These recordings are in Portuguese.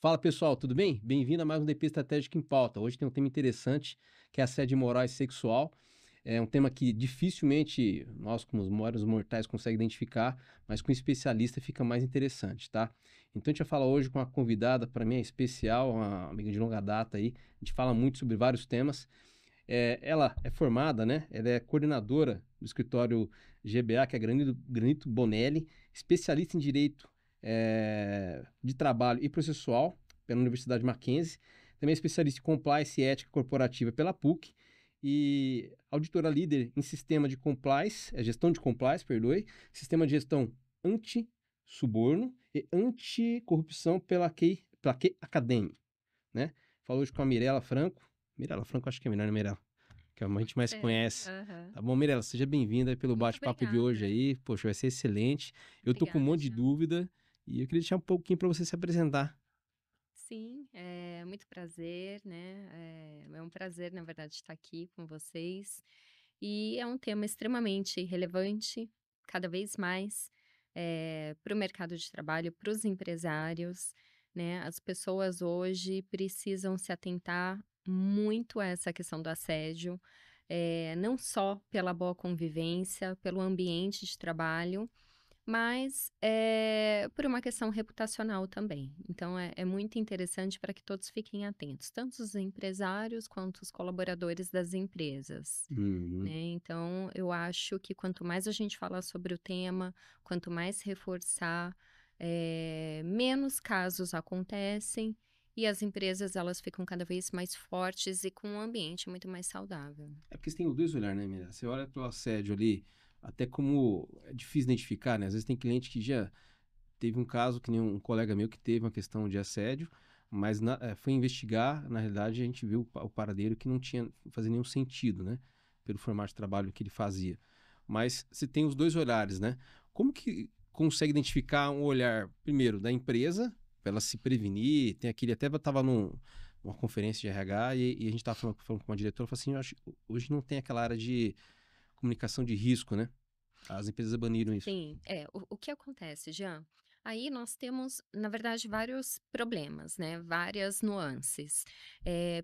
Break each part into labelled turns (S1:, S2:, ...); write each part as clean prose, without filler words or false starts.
S1: Fala pessoal, tudo bem? Bem-vindo a mais um DP Estratégico em Pauta. Hoje tem um tema interessante que é assédio moral e sexual. É um tema que dificilmente nós, como os meros mortais, conseguimos identificar, mas com um especialista fica mais interessante, tá? Então a gente vai falar hoje com uma convidada, para mim é especial, uma amiga de longa data aí. A gente fala muito sobre vários temas. Ela é formada, né? Ela é coordenadora do escritório GBA, que é Granito Bonelli, especialista em direito de trabalho e processual pela Universidade Mackenzie, também é especialista em compliance e ética corporativa pela PUC e auditora líder em sistema de compliance, gestão de compliance, perdoe, sistema de gestão anti-suborno e anticorrupção pela Key Academy, né? Falou hoje com a Mirela Franco. Mirela Franco, acho que é melhor, né, Mirela? Que é a gente mais
S2: É,
S1: conhece.
S2: aham.
S1: Tá bom, Mirela? Seja bem-vinda aí pelo
S2: Muito
S1: bate-papo de hoje
S2: obrigada.
S1: aí. Poxa, vai ser excelente. Eu tô com um
S2: Obrigada,
S1: monte de
S2: Jean.
S1: dúvida e eu queria deixar um pouquinho para você se apresentar.
S2: Sim, é muito prazer, né? É um prazer, na verdade, estar aqui com vocês. E é um tema extremamente relevante, cada vez mais, para o mercado de trabalho, para os empresários, né? As pessoas hoje precisam se atentar muito a essa questão do assédio, não só pela boa convivência, pelo ambiente de trabalho, mas, por uma questão reputacional também. Então é muito interessante para que todos fiquem atentos, tanto os empresários quanto os colaboradores das empresas, né.
S1: Uhum.
S2: Então eu acho que quanto mais a gente falar sobre o tema, quanto mais reforçar, menos casos acontecem e as empresas elas ficam cada vez mais fortes e com um ambiente muito mais saudável.
S1: É porque você tem os dois olhares, né, Mirela? Você olha pelo assédio ali, até como é difícil identificar, né? Às vezes tem cliente que já teve um caso, que nem um colega meu que teve uma questão de assédio, mas foi investigar, na realidade a gente viu o paradeiro que não tinha, fazia nenhum sentido, né? Pelo formato de trabalho que ele fazia. Mas você tem os dois olhares, né? Como que consegue identificar um olhar, primeiro, da empresa, para ela se prevenir? Tem aquele, até eu estava numa conferência de RH e a gente estava falando com uma diretora, falou assim, hoje não tem aquela área de comunicação de risco, né? As empresas baniram isso.
S2: Sim, o que acontece, Jean? Aí nós temos, na verdade, vários problemas, né? Várias nuances.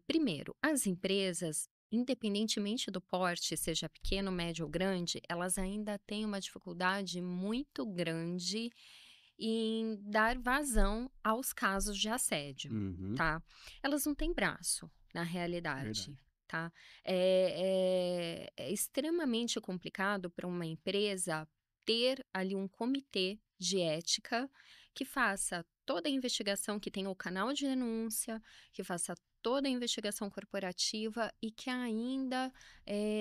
S2: Primeiro, as empresas, independentemente do porte, seja pequeno, médio ou grande, elas ainda têm uma dificuldade muito grande em dar vazão aos casos de assédio,
S1: Uhum,
S2: tá? Elas não têm braço, na realidade.
S1: verdade.
S2: Tá? É extremamente complicado para uma empresa ter ali um comitê de ética que faça toda a investigação, que tenha o canal de denúncia, que faça toda a investigação corporativa e que ainda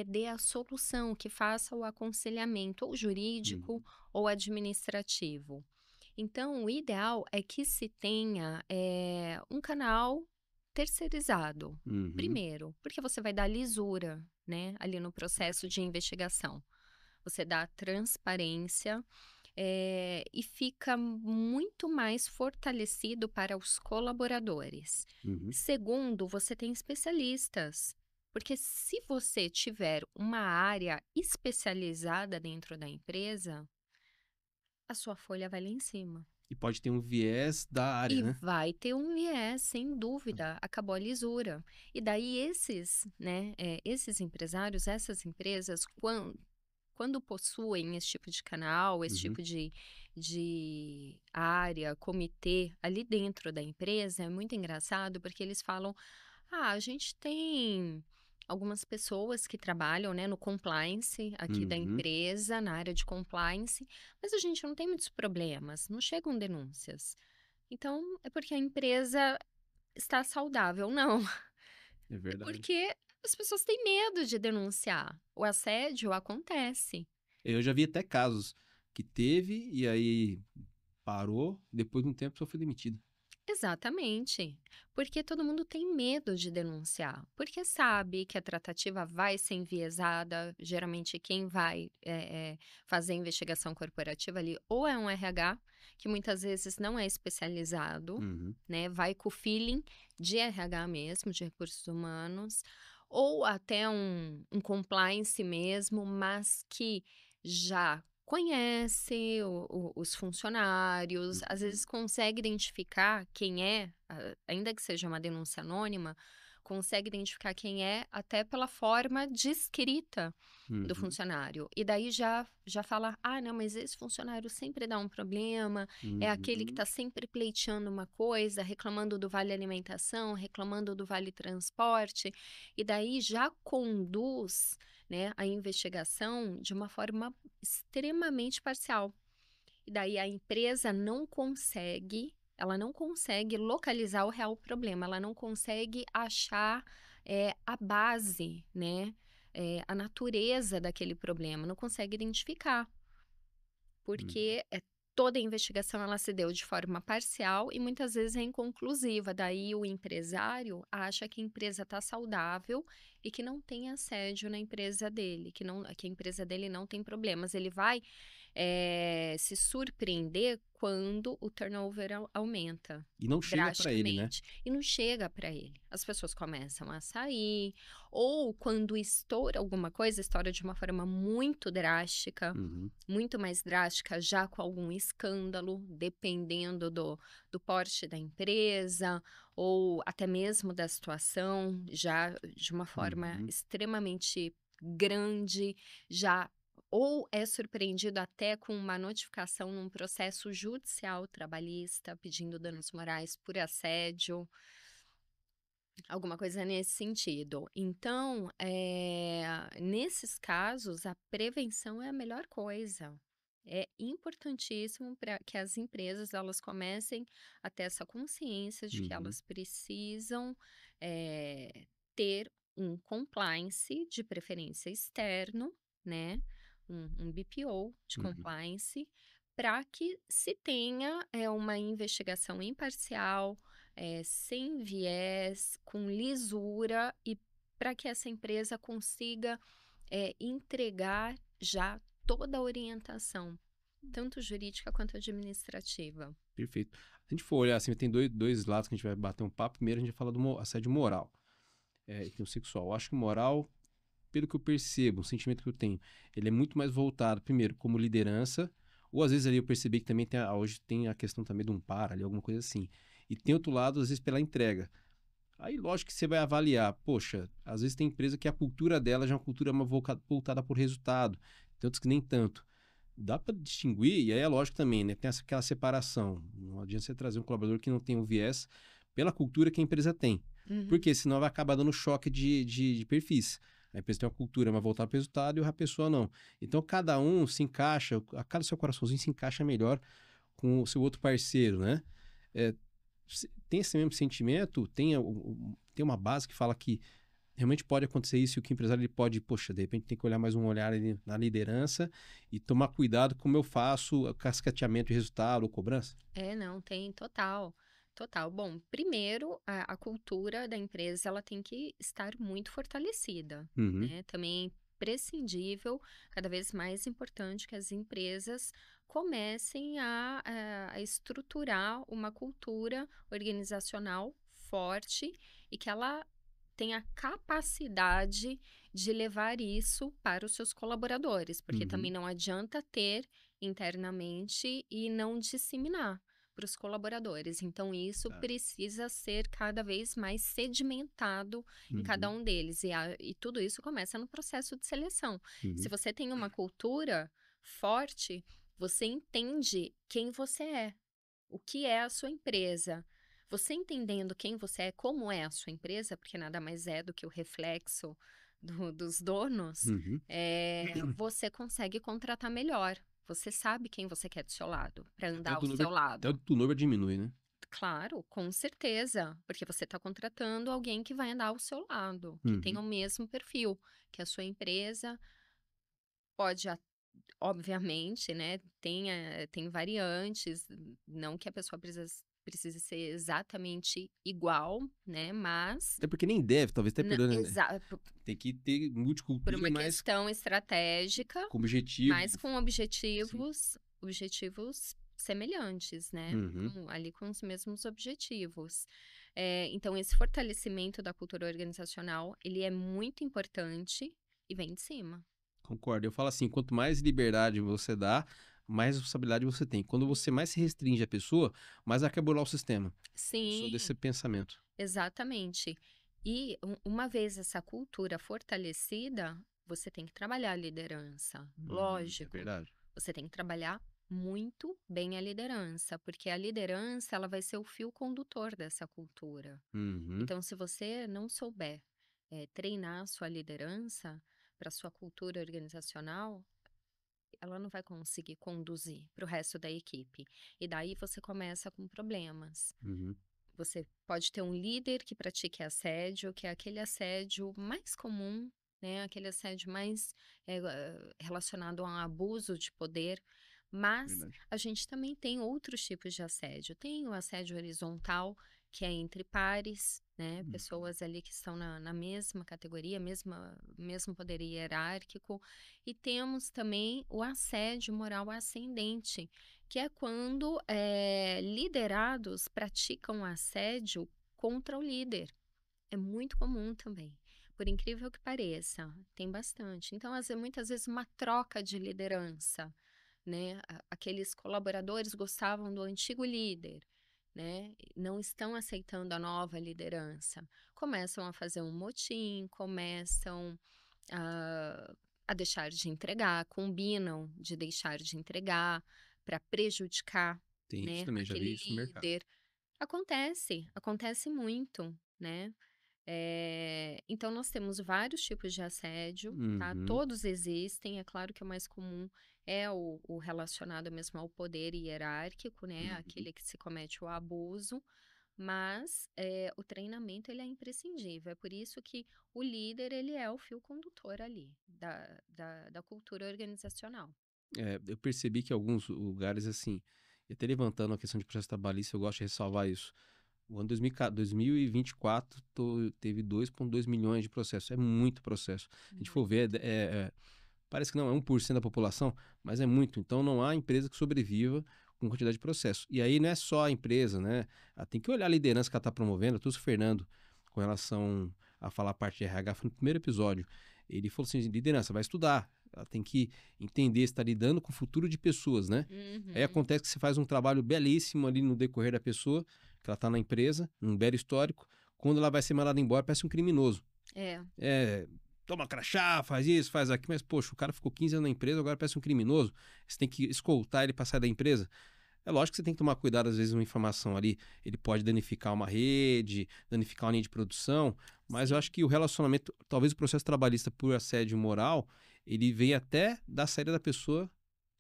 S2: dê a solução, que faça o aconselhamento ou jurídico
S1: Uhum,
S2: ou administrativo. Então, o ideal é que se tenha um canal terceirizado.
S1: uhum.
S2: Primeiro, porque você vai dar lisura, né, ali no processo de investigação. Você dá transparência, e fica muito mais fortalecido para os colaboradores.
S1: Uhum.
S2: Segundo, você tem especialistas, porque se você tiver uma área especializada dentro da empresa, a sua folha vai lá em cima.
S1: E pode ter um viés da área,
S2: E
S1: né?
S2: vai ter um viés, sem dúvida, acabou a lisura. E daí esses, né, esses empresários, essas empresas, quando possuem esse tipo de canal, esse
S1: Uhum,
S2: tipo de área, comitê ali dentro da empresa, é muito engraçado porque eles falam: "Ah, a gente tem algumas pessoas que trabalham, né, no compliance aqui da
S1: uhum.
S2: empresa, na área de compliance, mas a gente não tem muitos problemas, não chegam denúncias". Então, é porque a empresa está saudável. Não,
S1: É
S2: é
S1: verdade.
S2: porque as pessoas têm medo de denunciar. O assédio acontece.
S1: Eu já vi até casos que teve e aí parou, depois de um tempo só foi demitido.
S2: Exatamente, porque todo mundo tem medo de denunciar, porque sabe que a tratativa vai ser enviesada. Geralmente quem vai fazer a investigação corporativa ali ou é um RH, que muitas vezes não é especializado,
S1: Uhum,
S2: né, vai com o feeling de RH mesmo, de recursos humanos, ou até um compliance mesmo, mas que já conhece os funcionários, às
S1: Uhum,
S2: vezes consegue identificar quem é, ainda que seja uma denúncia anônima, consegue identificar quem é até pela forma de escrita do
S1: uhum,
S2: funcionário. E daí já fala: "Ah, não, mas esse funcionário sempre dá um problema, é aquele que
S1: uhum,
S2: está sempre pleiteando uma coisa, reclamando do vale alimentação, reclamando do vale transporte", e daí já conduz, né, a investigação de uma forma extremamente parcial. E daí a empresa ela não consegue localizar o real problema, ela não consegue achar, a base, né, a natureza daquele problema, não consegue identificar,
S1: uhum.
S2: porque, toda a investigação ela se deu de forma parcial e muitas vezes é inconclusiva, daí o empresário acha que a empresa está saudável e que não tem assédio na empresa dele, que a empresa dele não tem problemas, ele vai se surpreender quando o turnover aumenta
S1: E não chega para ele, né?
S2: drasticamente e não chega para ele. As pessoas começam a sair, ou quando estoura alguma coisa, estoura de uma forma muito drástica,
S1: Uhum,
S2: muito mais drástica, já com algum escândalo, dependendo do porte da empresa, ou até mesmo da situação, já de uma forma
S1: uhum.
S2: extremamente grande, já ou é surpreendido até com uma notificação num processo judicial trabalhista, pedindo danos morais por assédio, alguma coisa nesse sentido. Então, nesses casos, a prevenção é a melhor coisa. É importantíssimo para que as empresas elas comecem a ter essa consciência de que
S1: Uhum,
S2: elas precisam ter um compliance, de preferência externo, né? Um BPO de
S1: uhum,
S2: compliance, para que se tenha uma investigação imparcial, sem viés, com lisura e para que essa empresa consiga, entregar já toda a orientação, tanto jurídica quanto administrativa.
S1: perfeito. Se a gente for olhar assim, tem dois lados que a gente vai bater um papo. Primeiro, a gente vai falar do assédio moral, e tem o sexual. Eu acho que o moral, pelo que eu percebo, o sentimento que eu tenho, ele é muito mais voltado, primeiro, como liderança, ou às vezes ali eu percebi que também hoje tem a questão também de um par ali, alguma coisa assim. E tem outro lado, às vezes, pela entrega. Aí, lógico que você vai avaliar, poxa, às vezes tem empresa que a cultura dela já é uma cultura mais voltada por resultado, tem outros que nem tanto. Dá para distinguir, e aí é lógico também, né? Tem aquela separação. Não adianta você trazer um colaborador que não tem um viés pela cultura que a empresa tem.
S2: Uhum.
S1: Porque senão vai acabar dando choque de perfis. A empresa tem uma cultura mais voltada para o resultado e a pessoa não. Então cada um se encaixa, a cada seu coraçãozinho se encaixa melhor com o seu outro parceiro, né? É, tem esse mesmo sentimento, tem uma base que fala que realmente pode acontecer isso e o que o empresário ele pode, poxa, de repente tem que olhar mais um olhar ali na liderança e tomar cuidado como eu faço o cascateamento de resultado ou cobrança.
S2: Não, tem total, total. Bom, primeiro, a cultura da empresa, ela tem que estar muito fortalecida,
S1: Uhum,
S2: né, também é imprescindível, cada vez mais importante que as empresas comecem a estruturar uma cultura organizacional forte e que ela tenha capacidade de levar isso para os seus colaboradores, porque também
S1: uhum,
S2: não adianta ter internamente e não disseminar para os colaboradores. Então, isso
S1: tá,
S2: precisa ser cada vez mais sedimentado em cada
S1: uhum,
S2: um deles. E tudo isso começa no processo de seleção. Se
S1: uhum,
S2: você tem uma cultura forte, você entende quem você é, o que é a sua empresa. Você entendendo quem você é, como é a sua empresa, porque nada mais é do que o reflexo dos donos,
S1: uhum.
S2: você consegue contratar melhor. Você sabe quem você quer do seu lado, para
S1: Até o
S2: andar ao
S1: turnover,
S2: seu
S1: até o
S2: lado.
S1: turnover diminui, né?
S2: Claro, com certeza, porque você está contratando alguém que vai andar ao seu lado, que tem
S1: Uhum.
S2: o mesmo perfil que a sua empresa. Pode, obviamente, né, tem variantes, não que a pessoa precise ser exatamente igual, né, mas
S1: Até porque nem deve, talvez até
S2: nã
S1: perdão, né?
S2: exa
S1: Tem que ter
S2: por
S1: multicultura,
S2: uma
S1: mas
S2: questão estratégica,
S1: com objetivo.
S2: mas com
S1: Sim.
S2: objetivos semelhantes, né,
S1: Uhum.
S2: ali com os mesmos objetivos. Então esse fortalecimento da cultura organizacional, ele é muito importante e vem de cima.
S1: Concordo. Eu falo assim, quanto mais liberdade você dá, mais responsabilidade você tem. Quando você mais se restringe a pessoa, mais ela quer burlar o sistema. Eu sou desse
S2: Sim,
S1: pensamento.
S2: exatamente. E uma vez essa cultura fortalecida, você tem que trabalhar a liderança.
S1: É
S2: Lógico,
S1: verdade.
S2: você tem que trabalhar muito bem a liderança, porque a liderança ela vai ser o fio condutor dessa cultura.
S1: Uhum,
S2: Então, se você não souber treinar a sua liderança para sua cultura organizacional, ela não vai conseguir conduzir para o resto da equipe. E daí você começa com problemas.
S1: uhum.
S2: Você pode ter um líder que pratique assédio, que é aquele assédio mais comum, né? Aquele assédio mais relacionado a um abuso de poder. Mas
S1: Verdade.
S2: a gente também tem outros tipos de assédio. Tem o assédio horizontal, que é entre pares, né?
S1: Uhum.
S2: Pessoas ali que estão na mesma categoria, mesmo poder hierárquico. E temos também o assédio moral ascendente, que é quando liderados praticam assédio contra o líder. É muito comum também. Por incrível que pareça, tem bastante. Então, muitas vezes, uma troca de liderança, né? Aqueles colaboradores gostavam do antigo líder, né? Não estão aceitando a nova liderança. Começam a fazer um motim, começam a, a deixar de entregar, combinam de deixar de entregar para prejudicar,
S1: Tem isso
S2: né,
S1: também, já vi
S2: aquele
S1: isso no mercado.
S2: líder. Acontece muito, né? Então nós temos vários tipos de assédio, tá?
S1: Uhum,
S2: Todos existem, é claro que o mais comum é o relacionado mesmo ao poder hierárquico, né?
S1: uhum.
S2: Aquele que se comete o abuso, mas o treinamento ele é imprescindível. É por isso que o líder ele é o fio condutor ali da cultura organizacional.
S1: É, eu percebi que alguns lugares, assim, e até levantando a questão de processo trabalhista, eu gosto de ressalvar isso. O ano 2024 teve 2,2 milhões de processos. É muito processo. A gente for
S2: Muito.
S1: ver, parece que não é 1% da população, mas é muito. Então não há empresa que sobreviva com quantidade de processo. E aí não é só a empresa, né? Ela tem que olhar a liderança que ela está promovendo. Eu trouxe o Fernando com relação a falar a parte de RH, foi no primeiro episódio. Ele falou assim: liderança, vai estudar. Ela tem que entender, está lidando com o futuro de pessoas, né? Aí
S2: Uhum.
S1: acontece que você faz um trabalho belíssimo ali no decorrer da pessoa, que ela está na empresa, um belo histórico. Quando ela vai ser mandada embora, parece um criminoso.
S2: É,
S1: É, toma crachá, faz isso, faz aquilo, mas poxa, o cara ficou 15 anos na empresa, agora parece um criminoso. Você tem que escoltar ele para sair da empresa. É lógico que você tem que tomar cuidado, às vezes, uma informação ali, ele pode danificar uma rede, danificar uma linha de produção, mas eu
S2: sim.
S1: acho que o relacionamento, talvez o processo trabalhista por assédio moral, ele vem até da saída da pessoa,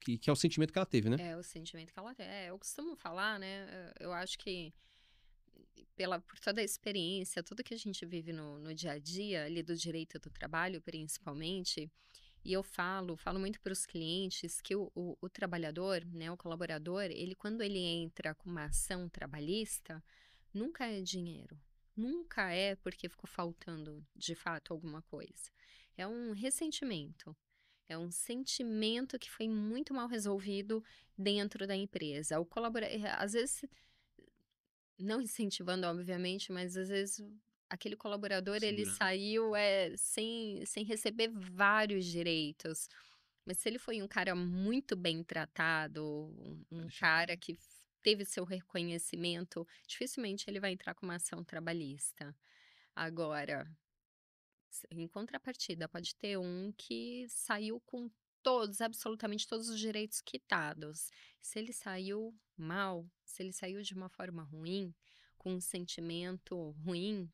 S1: que é o sentimento que ela teve, né?
S2: É o sentimento que ela tem. Eu costumo falar, né? Eu acho que por toda a experiência, tudo que a gente vive no dia a dia, ali do direito do trabalho, principalmente, e eu falo muito para os clientes que o trabalhador, né, o colaborador, ele quando ele entra com uma ação trabalhista, nunca é dinheiro. Nunca é porque ficou faltando, de fato, alguma coisa. É um ressentimento. É um sentimento que foi muito mal resolvido dentro da empresa. Às vezes, não incentivando, obviamente, mas às vezes aquele colaborador ele
S1: Segurando.
S2: saiu sem receber vários direitos. Mas se ele foi um cara muito bem tratado,
S1: Vai
S2: um
S1: deixar
S2: cara
S1: claro.
S2: que teve seu reconhecimento, dificilmente ele vai entrar com uma ação trabalhista. Agora, em contrapartida, pode ter um que saiu com absolutamente todos os direitos quitados. Se ele saiu mal, se ele saiu de uma forma ruim, com um sentimento ruim,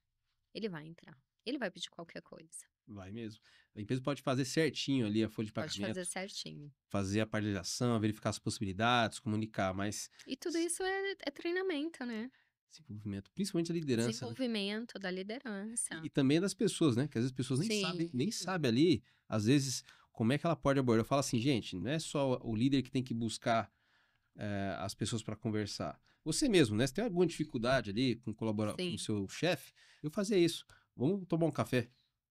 S2: ele vai entrar. Ele vai pedir qualquer coisa.
S1: Vai mesmo. A empresa pode fazer certinho ali a folha de
S2: Pode fazer
S1: pagamento,
S2: certinho.
S1: fazer a paralisação, verificar as possibilidades, comunicar, mas
S2: E tudo isso é treinamento, né?
S1: desenvolvimento, principalmente a liderança, né?
S2: Desenvolvimento da
S1: E
S2: liderança.
S1: também das pessoas, né? Que às vezes as pessoas
S2: Sim,
S1: nem sabem ali, às vezes, como é que ela pode abordar. Eu falo assim, gente, não é só o líder que tem que buscar as pessoas para conversar. Você mesmo, né? Se tem alguma dificuldade ali com colaborar com o
S2: sim,
S1: seu chefe, eu fazia isso. Vamos tomar um café.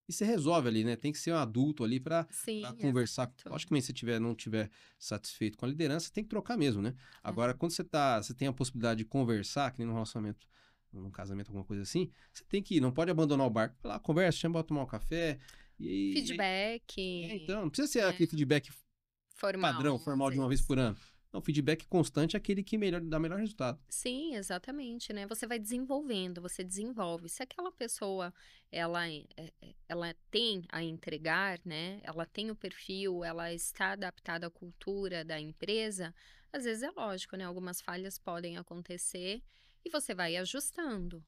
S1: E você resolve ali, né? Tem que ser um adulto ali para
S2: sim,
S1: conversar.
S2: exato.
S1: Logicamente, se não tiver satisfeito com a liderança, tem que trocar mesmo, né? Agora,
S2: É.
S1: quando você tem a possibilidade de conversar, que nem num relacionamento, num casamento, alguma coisa assim, você tem que ir, não pode abandonar o barco. Vai lá, conversa, chama pra tomar um café. E,
S2: Feedback,
S1: então, não precisa ser
S2: né,
S1: aquele feedback padrão,
S2: formal, às
S1: formal de uma vez
S2: vezes.
S1: por ano. Não, feedback constante é aquele que dá melhor resultado.
S2: Sim, exatamente, né, você vai desenvolvendo, você desenvolve. Se aquela pessoa ela tem a entregar, né, ela tem o perfil, ela está adaptada à cultura da empresa, às vezes é lógico, né, algumas falhas podem acontecer e você vai ajustando,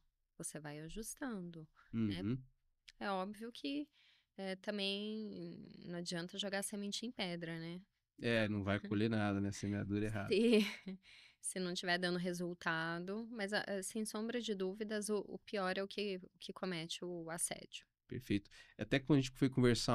S2: né.
S1: Uhum.
S2: É óbvio que, também não adianta jogar semente em pedra, né.
S1: É, não vai colher nada, né? Semeadura errada.
S2: Se se não estiver dando resultado, mas sem sombra de dúvidas o pior é o que comete o assédio.
S1: Perfeito. Até quando a gente foi conversar,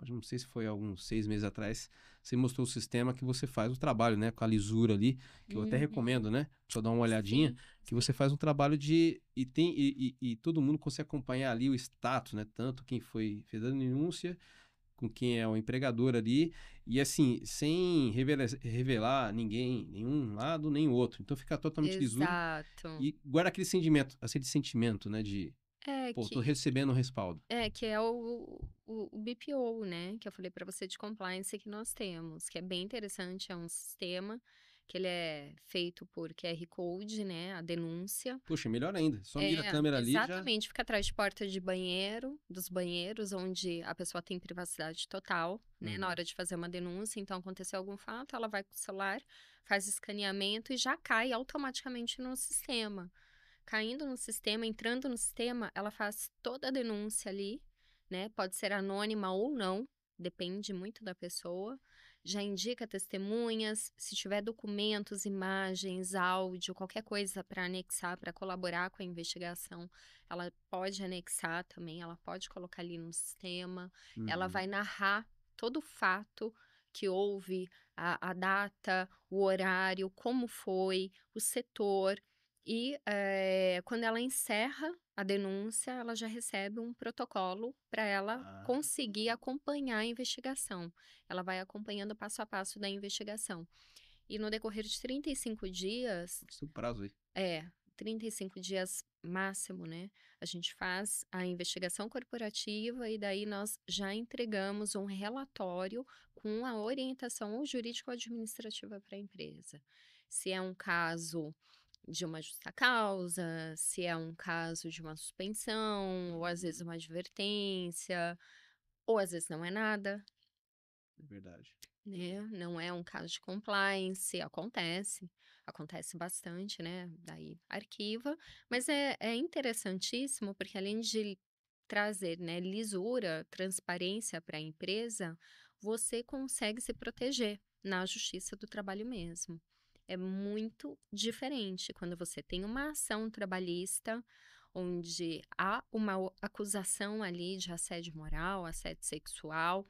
S1: eu não sei se foi alguns 6 meses atrás, você mostrou o sistema que você faz o trabalho, né? Com a lisura ali, que eu até
S2: Uhum.
S1: recomendo, né? Só dar uma olhadinha,
S2: Sim,
S1: que
S2: sim.
S1: você faz um trabalho de. E todo mundo consegue acompanhar ali o status, né? Tanto quem fez a denúncia, com quem é o empregador ali, e assim, sem revelar ninguém, nenhum lado nem outro. Então fica totalmente lisura
S2: Exato.
S1: e guarda aquele sentimento, né? De,
S2: É
S1: pô, tô
S2: que
S1: recebendo um respaldo.
S2: que é o BPO, né, que eu falei para você de compliance que nós temos, que é bem interessante, é um sistema que ele é feito por QR Code, né, a denúncia.
S1: Poxa, melhor ainda. Só mira a
S2: É,
S1: câmera ali já.
S2: exatamente, fica atrás de porta de banheiro, dos banheiros onde a pessoa tem privacidade total, né, na
S1: Uhum.
S2: hora de fazer uma denúncia, então aconteceu algum fato, ela vai com o celular, faz escaneamento e já cai automaticamente no sistema. Caindo no sistema, entrando no sistema, ela faz toda a denúncia ali, né, pode ser anônima ou não, depende muito da pessoa. Já indica testemunhas, se tiver documentos, imagens, áudio, qualquer coisa para anexar, para colaborar com a investigação, ela pode anexar também, ela pode colocar ali no sistema. Ela
S1: Uhum.
S2: vai narrar todo o fato que houve, a data, o horário, como foi, o setor. E, quando ela encerra a denúncia, ela já recebe um protocolo para ela
S1: Ah,
S2: conseguir acompanhar a investigação. Ela vai acompanhando passo a passo da investigação. E no decorrer de 35 dias
S1: esse é o prazo aí.
S2: é, 35 dias máximo, né, a gente faz a investigação corporativa e daí nós já entregamos um relatório com a orientação jurídico-administrativa para a empresa. Se é um caso de uma justa causa, se é um caso de uma suspensão, ou às vezes uma advertência, ou às vezes não é nada,
S1: É verdade.
S2: né? Não é um caso de compliance, acontece bastante, né? Daí arquiva, mas é interessantíssimo porque além de trazer, né, lisura, transparência para a empresa, você consegue se proteger na justiça do trabalho mesmo. É muito diferente quando você tem uma ação trabalhista, onde há uma acusação ali de assédio moral, assédio sexual,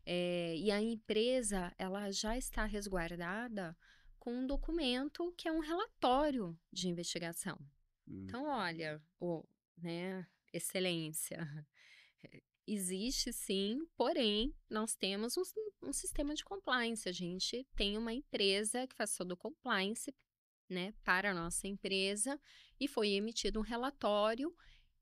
S2: e a empresa ela já está resguardada com um documento que é um relatório de investigação. Então,
S1: Uhum.
S2: olha, né, excelência. Existe sim, porém, nós temos um sistema de compliance. A gente tem uma empresa que faz todo o compliance, né, para a nossa empresa, e foi emitido um relatório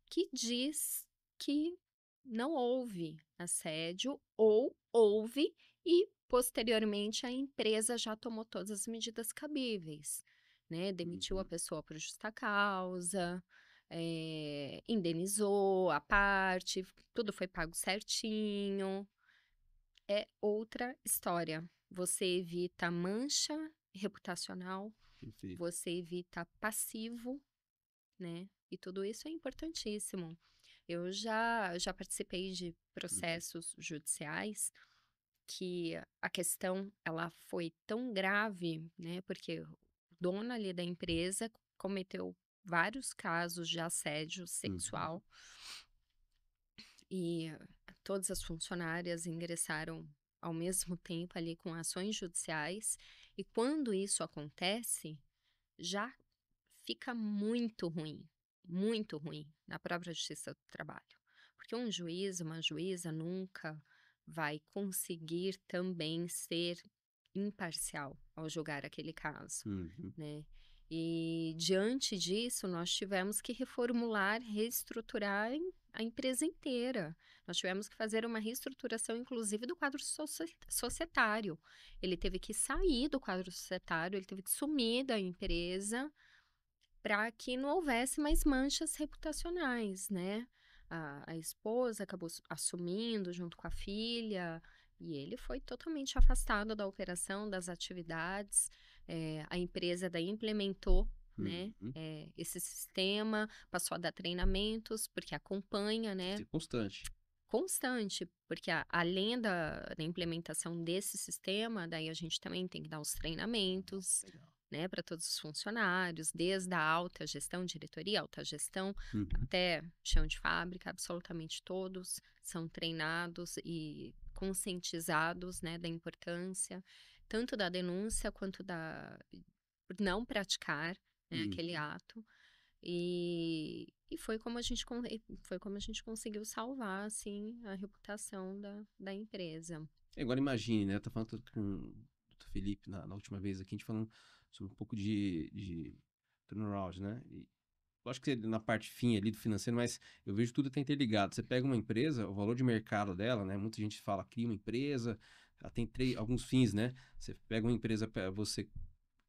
S2: que diz que não houve assédio ou houve e posteriormente a empresa já tomou todas as medidas cabíveis, né, demitiu a
S1: Uhum.
S2: pessoa por justa causa, indenizou a parte, tudo foi pago certinho. É outra história. Você evita mancha reputacional,
S1: Perfeito.
S2: você evita passivo, né, e tudo isso é importantíssimo. Eu já participei de
S1: Uhum.
S2: processos judiciais que a questão ela foi tão grave, né, porque o dono ali da empresa cometeu vários casos de assédio
S1: Uhum.
S2: sexual e todas as funcionárias ingressaram ao mesmo tempo ali com ações judiciais, e quando isso acontece, já fica muito ruim na própria justiça do trabalho. Porque um juiz, uma juíza nunca vai conseguir também ser imparcial ao julgar aquele caso,
S1: Uhum.
S2: né? E diante disso, nós tivemos que reformular, reestruturar a empresa inteira. Nós tivemos que fazer uma reestruturação, inclusive, do quadro societário. Ele teve que sair do quadro societário, ele teve que sumir da empresa para que não houvesse mais manchas reputacionais, né? A esposa acabou assumindo junto com a filha, e ele foi totalmente afastado da operação, das atividades. A empresa daí implementou, né,
S1: Uhum.
S2: esse sistema, passou a dar treinamentos, porque acompanha,
S1: Tem que
S2: né,
S1: ser constante.
S2: constante, porque além da implementação desse sistema, daí a gente também tem que dar os treinamentos,
S1: Legal.
S2: né, para todos os funcionários, desde a alta gestão, diretoria, alta gestão,
S1: Uhum.
S2: até chão de fábrica, absolutamente todos são treinados e conscientizados, né, da importância, tanto da denúncia quanto da por não praticar, né, aquele
S1: Uhum.
S2: ato. E foi como a gente conseguiu salvar, assim, a reputação da empresa.
S1: Agora imagine, né? Tá falando com o Dr. Felipe na última vez aqui, a gente falando sobre um pouco de turnaround, né? E eu acho que na parte fim ali do financeiro, mas eu vejo tudo tá interligado. Você pega uma empresa, o valor de mercado dela, né? Muita gente fala, cria uma empresa, ela tem alguns fins, né? Você pega uma empresa para você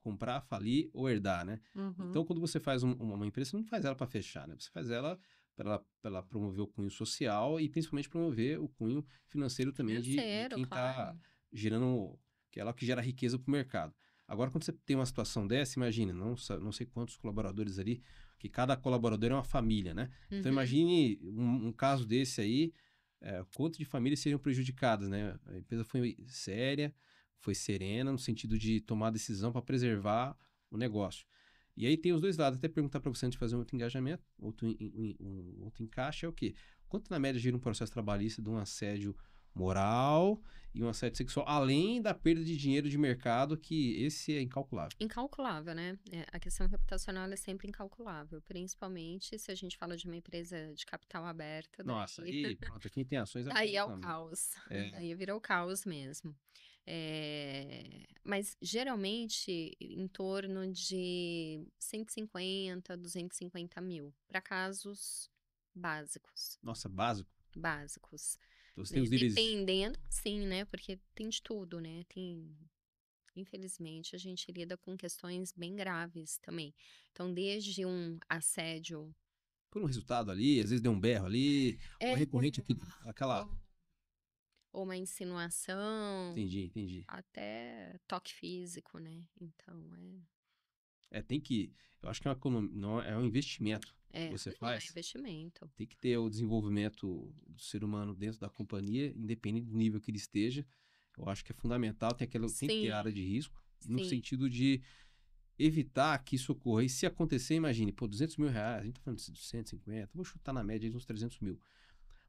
S1: comprar, falir ou herdar, né? Então,
S2: Uhum.
S1: quando você faz uma empresa, você não faz ela para fechar, né? Você faz ela para ela promover o cunho social e principalmente promover o cunho financeiro também de
S2: Financeiro,
S1: quem está
S2: claro.
S1: gerando, que é ela que gera riqueza para o mercado. Agora, quando você tem uma situação dessa, imagina, não sei quantos colaboradores ali, que cada colaborador é uma família, né? Então,
S2: Uhum.
S1: imagine um caso desse aí, quanto de famílias seriam prejudicadas, né? A empresa foi séria, foi serena no sentido de tomar decisão para preservar o negócio. E aí tem os dois lados. Até perguntar para você antes de fazer um outro engajamento, um outro encaixe é o quê? Quanto na média gira um processo trabalhista de um assédio moral e um assédio sexual, além da perda de dinheiro de mercado, que esse é incalculável.
S2: Incalculável, né? A questão reputacional ela é sempre incalculável, principalmente se a gente fala de uma empresa de capital aberta,
S1: Nossa,
S2: daí
S1: aí pronto, quem tem ações é
S2: daí é o
S1: reclamar.
S2: caos,
S1: É,
S2: daí vira o caos mesmo. Mas geralmente em torno de 150, 250 mil, para casos básicos,
S1: nossa, básico.
S2: básicos,
S1: Então você tem
S2: né?
S1: os deles.
S2: Dependendo, sim, né? Porque tem de tudo, né? Infelizmente, a gente lida com questões bem graves também. Então, desde um assédio,
S1: Por um resultado ali, às vezes deu um berro ali, ou é
S2: é,
S1: recorrente aquela.
S2: ou ou uma insinuação,
S1: Entendi, entendi.
S2: até toque físico, né. Então
S1: Tem que. Eu acho que é uma economia, não, é um investimento que você
S2: não, é
S1: faz.
S2: investimento.
S1: Tem que ter o desenvolvimento do ser humano dentro da companhia, independente do nível que ele esteja. Eu acho que é fundamental, tem que ter
S2: Sim,
S1: área de risco, no
S2: sim.
S1: sentido de evitar que isso ocorra. E se acontecer, imagine, pô, R$ 200 mil, a gente tá falando de 150, vou chutar na média de uns 300 mil.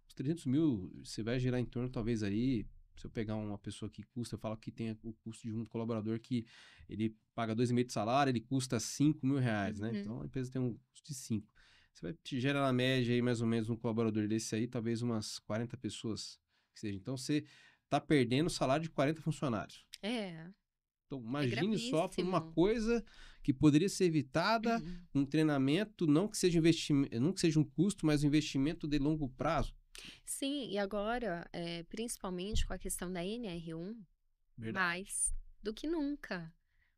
S1: Os 300 mil, você vai gerar em torno, talvez aí, se eu pegar uma pessoa que custa, eu falo que tem o custo de um colaborador que ele paga 2,5 de salário, ele custa R$ 5.000, né?
S2: Uhum.
S1: Então a empresa tem um custo de 5. Você vai te gera na média aí mais ou menos um colaborador desse aí, talvez umas 40 pessoas que seja. Então você está perdendo o salário de 40 funcionários.
S2: É,
S1: Então
S2: é
S1: imagine só por uma
S2: gravíssimo.
S1: coisa que poderia ser evitada,
S2: Uhum.
S1: um treinamento, não que seja investimento, não que seja um custo, mas um investimento de longo prazo.
S2: Sim, e agora, principalmente com a questão da NR1,
S1: Verdade.
S2: mais do que nunca,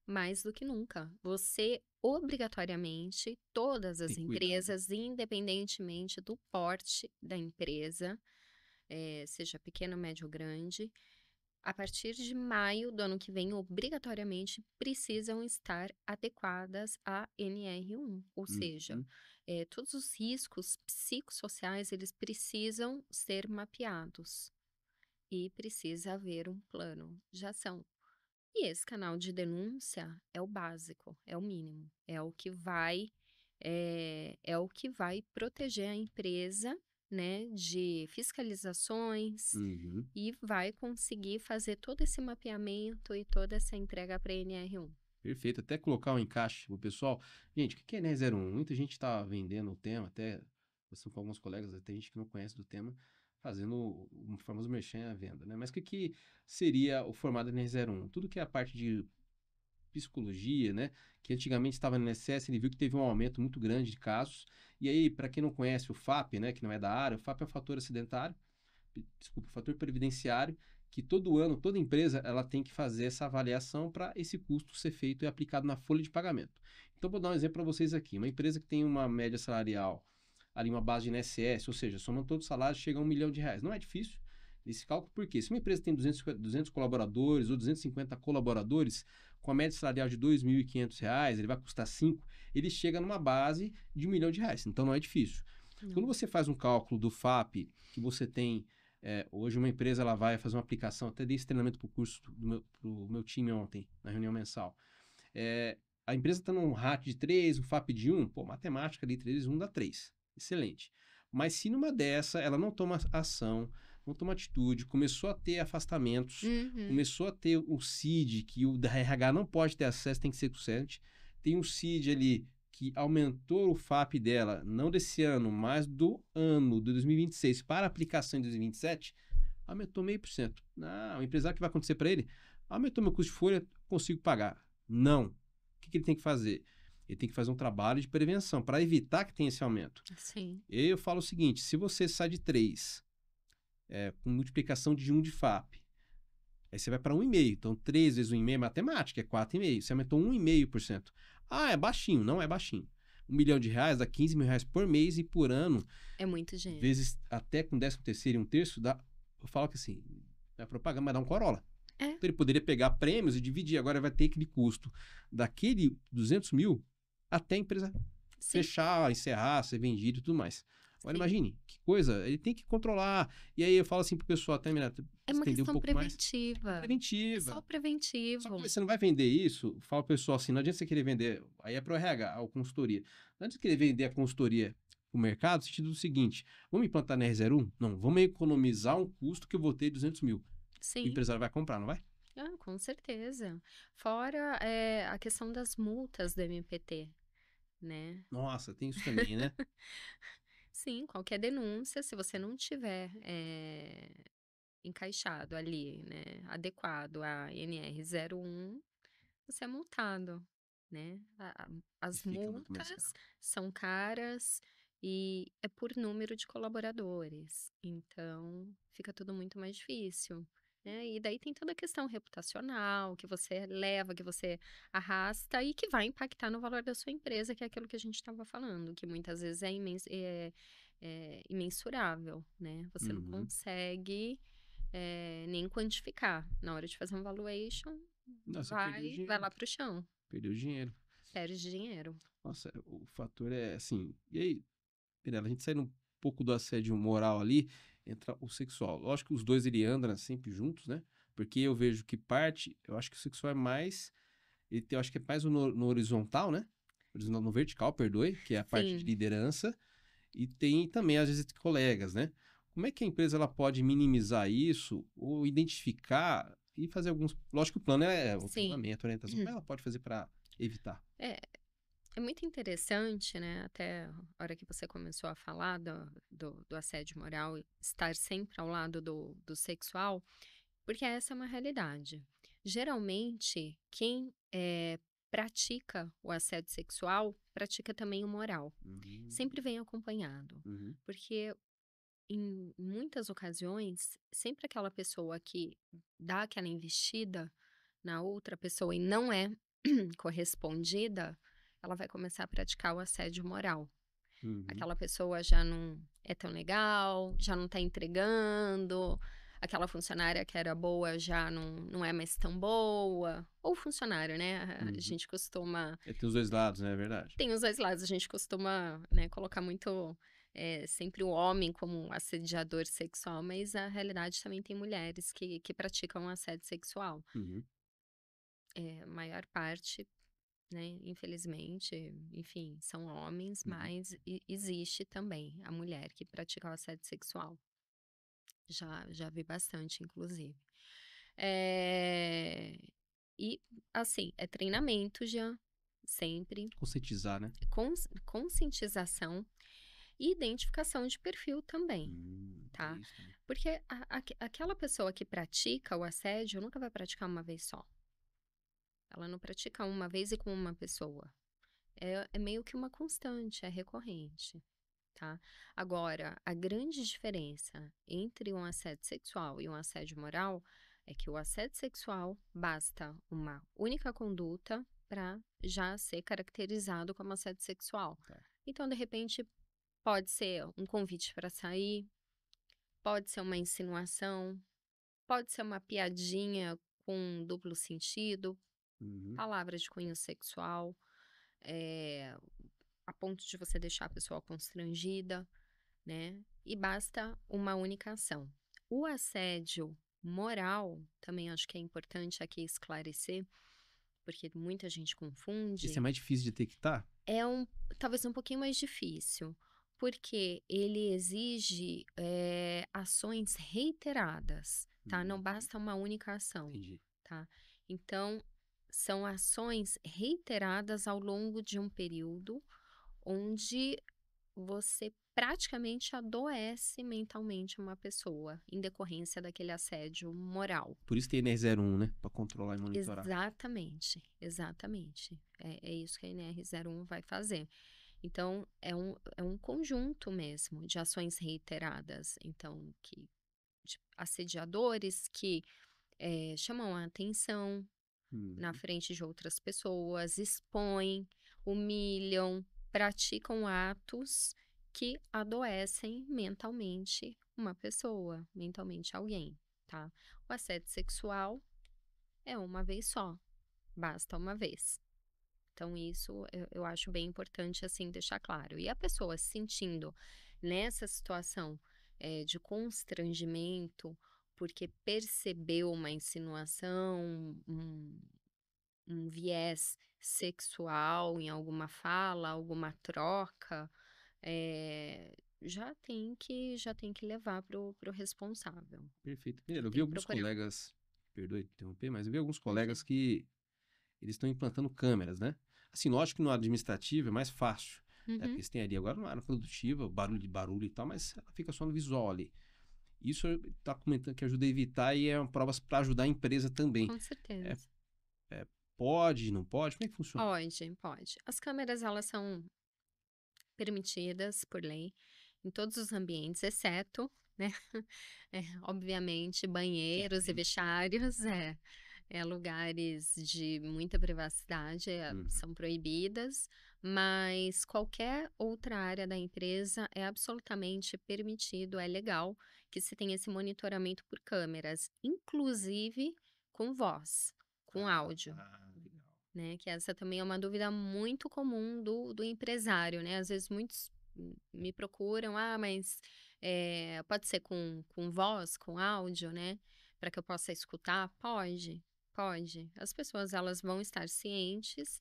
S2: mais do que nunca. Você obrigatoriamente, todas
S1: Tem
S2: as
S1: que cuidar, né?
S2: empresas, independentemente do porte da empresa, seja pequeno, médio ou grande, a partir de maio do ano que vem, obrigatoriamente precisam estar adequadas à NR1, ou seja,
S1: Uhum.
S2: todos os riscos psicossociais, eles precisam ser mapeados e precisa haver um plano de ação. E esse canal de denúncia é o básico, é o mínimo, é o que vai proteger a empresa, né, de fiscalizações
S1: Uhum.
S2: e vai conseguir fazer todo esse mapeamento e toda essa entrega para a NR1.
S1: Perfeito. Até colocar um encaixe pro pessoal. Gente, o que que é NR01? Muita gente está vendendo o tema, até conversando com alguns colegas, até gente que não conhece do tema, fazendo o famoso merchan à venda, né? Mas o que que seria o formato NR01? Tudo que é a parte de psicologia, né? Que antigamente estava no INSS, ele viu que teve um aumento muito grande de casos. E aí, para quem não conhece o FAP, né, que não é da área, o FAP é o fator acidentário, desculpa, o fator previdenciário, que todo ano, toda empresa, ela tem que fazer essa avaliação para esse custo ser feito e aplicado na folha de pagamento. Então, vou dar um exemplo para vocês aqui. Uma empresa que tem uma média salarial, ali uma base de INSS, ou seja, somando todos os salários, chega a R$ 1 milhão. Não é difícil esse cálculo, porque se uma empresa tem 200 colaboradores ou 250 colaboradores, com a média salarial de R$ 2.500, ele vai custar 5, ele chega numa base de R$ 1 milhão. Então, não é difícil. Quando
S2: Não.
S1: você faz um cálculo do FAP, que você tem hoje uma empresa ela vai fazer uma aplicação, até dei esse treinamento para o curso pro meu time ontem, na reunião mensal. A empresa está num ratio de 3, um FAP de 1, pô, matemática ali, 3 vezes 1 dá 3. Excelente. Mas se numa dessa ela não toma ação, não toma atitude, começou a ter afastamentos,
S2: Uhum.
S1: começou a ter o CID, que o da RH não pode ter acesso, tem que ser com o CENT, tem um CID ali que aumentou o FAP dela, não desse ano, mas do ano de 2026 para aplicação em 2027, aumentou 0,5%. Não, o empresário, que vai acontecer para ele? Aumentou meu custo de folha, consigo pagar. Não. O que ele tem que fazer? Ele tem que fazer um trabalho de prevenção para evitar que tenha esse aumento.
S2: Sim.
S1: Eu falo o seguinte, se você sai de 3, com multiplicação de 1 de FAP, aí você vai para 1,5. Então, 3 vezes 1,5 é matemática, é 4,5. Você aumentou 1,5%. Ah, é baixinho. Não é baixinho. R$ 1 milhão dá R$ 15 mil por mês e por ano,
S2: É muito dinheiro.
S1: vezes até com 13º e 1/3, eu falo que assim, a propaganda vai dar um Corolla.
S2: É.
S1: Então, ele poderia pegar prêmios e dividir. Agora vai ter aquele custo daquele 200 mil até a empresa
S2: Sim.
S1: fechar, encerrar, ser vendido e tudo mais. Agora,
S2: Sim.
S1: imagine, que coisa, ele tem que controlar. E aí eu falo assim pro pessoal, até
S2: É uma
S1: estender um
S2: questão
S1: pouco mais.
S2: preventiva. É
S1: Preventiva.
S2: só
S1: Só
S2: preventivo.
S1: que você não vai vender isso, fala pro pessoal assim, não adianta você querer vender, aí é pro RH, a consultoria. Não adianta você querer vender a consultoria pro mercado, no sentido do seguinte, vamos implantar na R01? Não, vamos economizar um custo que eu vou ter 200 mil. O
S2: Sim.
S1: empresário vai comprar, não vai?
S2: Ah, com certeza. Fora a questão das multas do MPT, né?
S1: Nossa, tem isso também, né?
S2: Sim, qualquer denúncia, se você não tiver encaixado ali, né, adequado à NR01, você é multado, né?
S1: E
S2: As
S1: fica muito mais
S2: multas
S1: caro.
S2: são caras e é por número de colaboradores, então fica tudo muito mais difícil, né? E daí tem toda a questão reputacional que você leva, que você arrasta e que vai impactar no valor da sua empresa, que é aquilo que a gente estava falando, que muitas vezes é imensurável, né? Você não
S1: Uhum.
S2: consegue nem quantificar. Na hora de fazer um valuation,
S1: Não, você perdeu o
S2: vai
S1: dinheiro.
S2: lá pro chão,
S1: Perdeu o dinheiro.
S2: perde dinheiro.
S1: Nossa, o fator é assim. E aí, Mirella, a gente saindo um pouco do assédio moral ali, entra o sexual. Lógico que os dois ele andam sempre juntos, né? Porque eu vejo que eu acho que o sexual é mais, eu acho que é mais no horizontal, né? No vertical, perdoe, que é a parte de
S2: Sim,
S1: liderança, e tem também às vezes colegas, né? Como é que a empresa ela pode minimizar isso ou identificar e fazer alguns, lógico que o plano é o
S2: sim.
S1: treinamento, a orientação, como ela pode fazer para evitar?
S2: É, é muito interessante, né? Até a hora que você começou a falar do assédio moral, estar sempre ao lado do sexual, porque essa é uma realidade. Geralmente, quem pratica o assédio sexual, pratica também o moral.
S1: Uhum,
S2: Sempre vem acompanhado.
S1: uhum,
S2: Porque em muitas ocasiões, sempre aquela pessoa que dá aquela investida na outra pessoa e não é correspondida, ela vai começar a praticar o assédio moral.
S1: uhum.
S2: Aquela pessoa já não é tão legal, já não tá entregando, aquela funcionária que era boa já não é mais tão boa. Ou funcionário, né? A
S1: Uhum.
S2: gente costuma
S1: Tem os dois lados, né? É verdade.
S2: tem os 2 lados, a gente costuma, né, colocar muito, sempre o homem como um assediador sexual, mas a realidade também tem mulheres que praticam assédio sexual.
S1: Uhum,
S2: A maior parte, né, infelizmente, enfim, são homens,
S1: uhum.
S2: mas existe também a mulher que pratica o assédio sexual. Já vi bastante, inclusive. Eh, e, assim, é treinamento já, sempre,
S1: Conscientizar, né?
S2: conscientização e identificação de perfil também,
S1: Tem
S2: tá?
S1: isso também.
S2: Porque aquela pessoa que pratica o assédio nunca vai praticar uma vez só. Ela não pratica uma vez e com uma pessoa. É meio que uma constante, é recorrente, tá? Agora, a grande diferença entre um assédio sexual e um assédio moral é que o assédio sexual basta uma única conduta para já ser caracterizado como assédio sexual.
S1: Tá.
S2: Então, de repente, pode ser um convite para sair, pode ser uma insinuação, pode ser uma piadinha com duplo sentido,
S1: Uhum.
S2: palavras de cunho sexual, eh, a ponto de você deixar a pessoa constrangida, né? E basta uma única ação. O assédio moral, também acho que é importante aqui esclarecer, porque muita gente
S1: Esse é
S2: confunde,
S1: mais difícil de detectar?
S2: é talvez um pouquinho mais difícil, porque ele exige ações reiteradas, tá? Não
S1: Uhum.
S2: basta uma única ação,
S1: Entendi.
S2: tá? Então, são ações reiteradas ao longo de um período onde você praticamente adoece mentalmente uma pessoa, em decorrência daquele assédio moral.
S1: Por isso tem NR01, né? Pra controlar e monitorar.
S2: Exatamente, exatamente. É isso que a NR01 vai fazer. Então, é um conjunto mesmo de ações reiteradas. Então, de assediadores que chamam a atenção na
S1: Uhum.
S2: frente de outras pessoas, expõem, humilham, praticam atos que adoecem mentalmente uma pessoa, mentalmente alguém, tá? O assédio sexual é uma vez só, basta uma vez. Então, isso eu acho bem importante, assim, deixar claro. E a pessoa se sentindo nessa situação de constrangimento, porque percebeu uma insinuação, um viés sexual em alguma fala, alguma troca, já tem que levar pro responsável,
S1: Perfeito. Mineiro, eu vi
S2: tem que
S1: alguns
S2: procurar.
S1: colegas, perdoe interromper, mas eu vi alguns colegas
S2: Imagina.
S1: que eles estão implantando câmeras, né? Assim, lógico que no administrativo é mais fácil, né? Porque
S2: Uhum,
S1: eles têm ali agora na área produtiva, barulho de barulho e tal, mas ela fica só no visual ali. Isso está comentando que ajuda a evitar e é provas para ajudar a empresa também.
S2: com
S1: É,
S2: certeza.
S1: pode, não pode? Como é que funciona?
S2: Pode, pode. As câmeras, elas são permitidas por lei em todos os ambientes, exceto, né, obviamente,
S1: É,
S2: banheiros e
S1: aí.
S2: vestiários, lugares de muita privacidade,
S1: Uhum.
S2: são proibidas, mas qualquer outra área da empresa é absolutamente permitido, é legal que se tenha esse monitoramento por câmeras, inclusive com voz, com áudio.
S1: Legal.
S2: Né, que essa também é uma dúvida muito comum do empresário, né, às vezes muitos me procuram: "Ah, mas, pode ser com voz, com áudio, né, para que eu possa escutar?" Pode, pode. As pessoas elas vão estar cientes,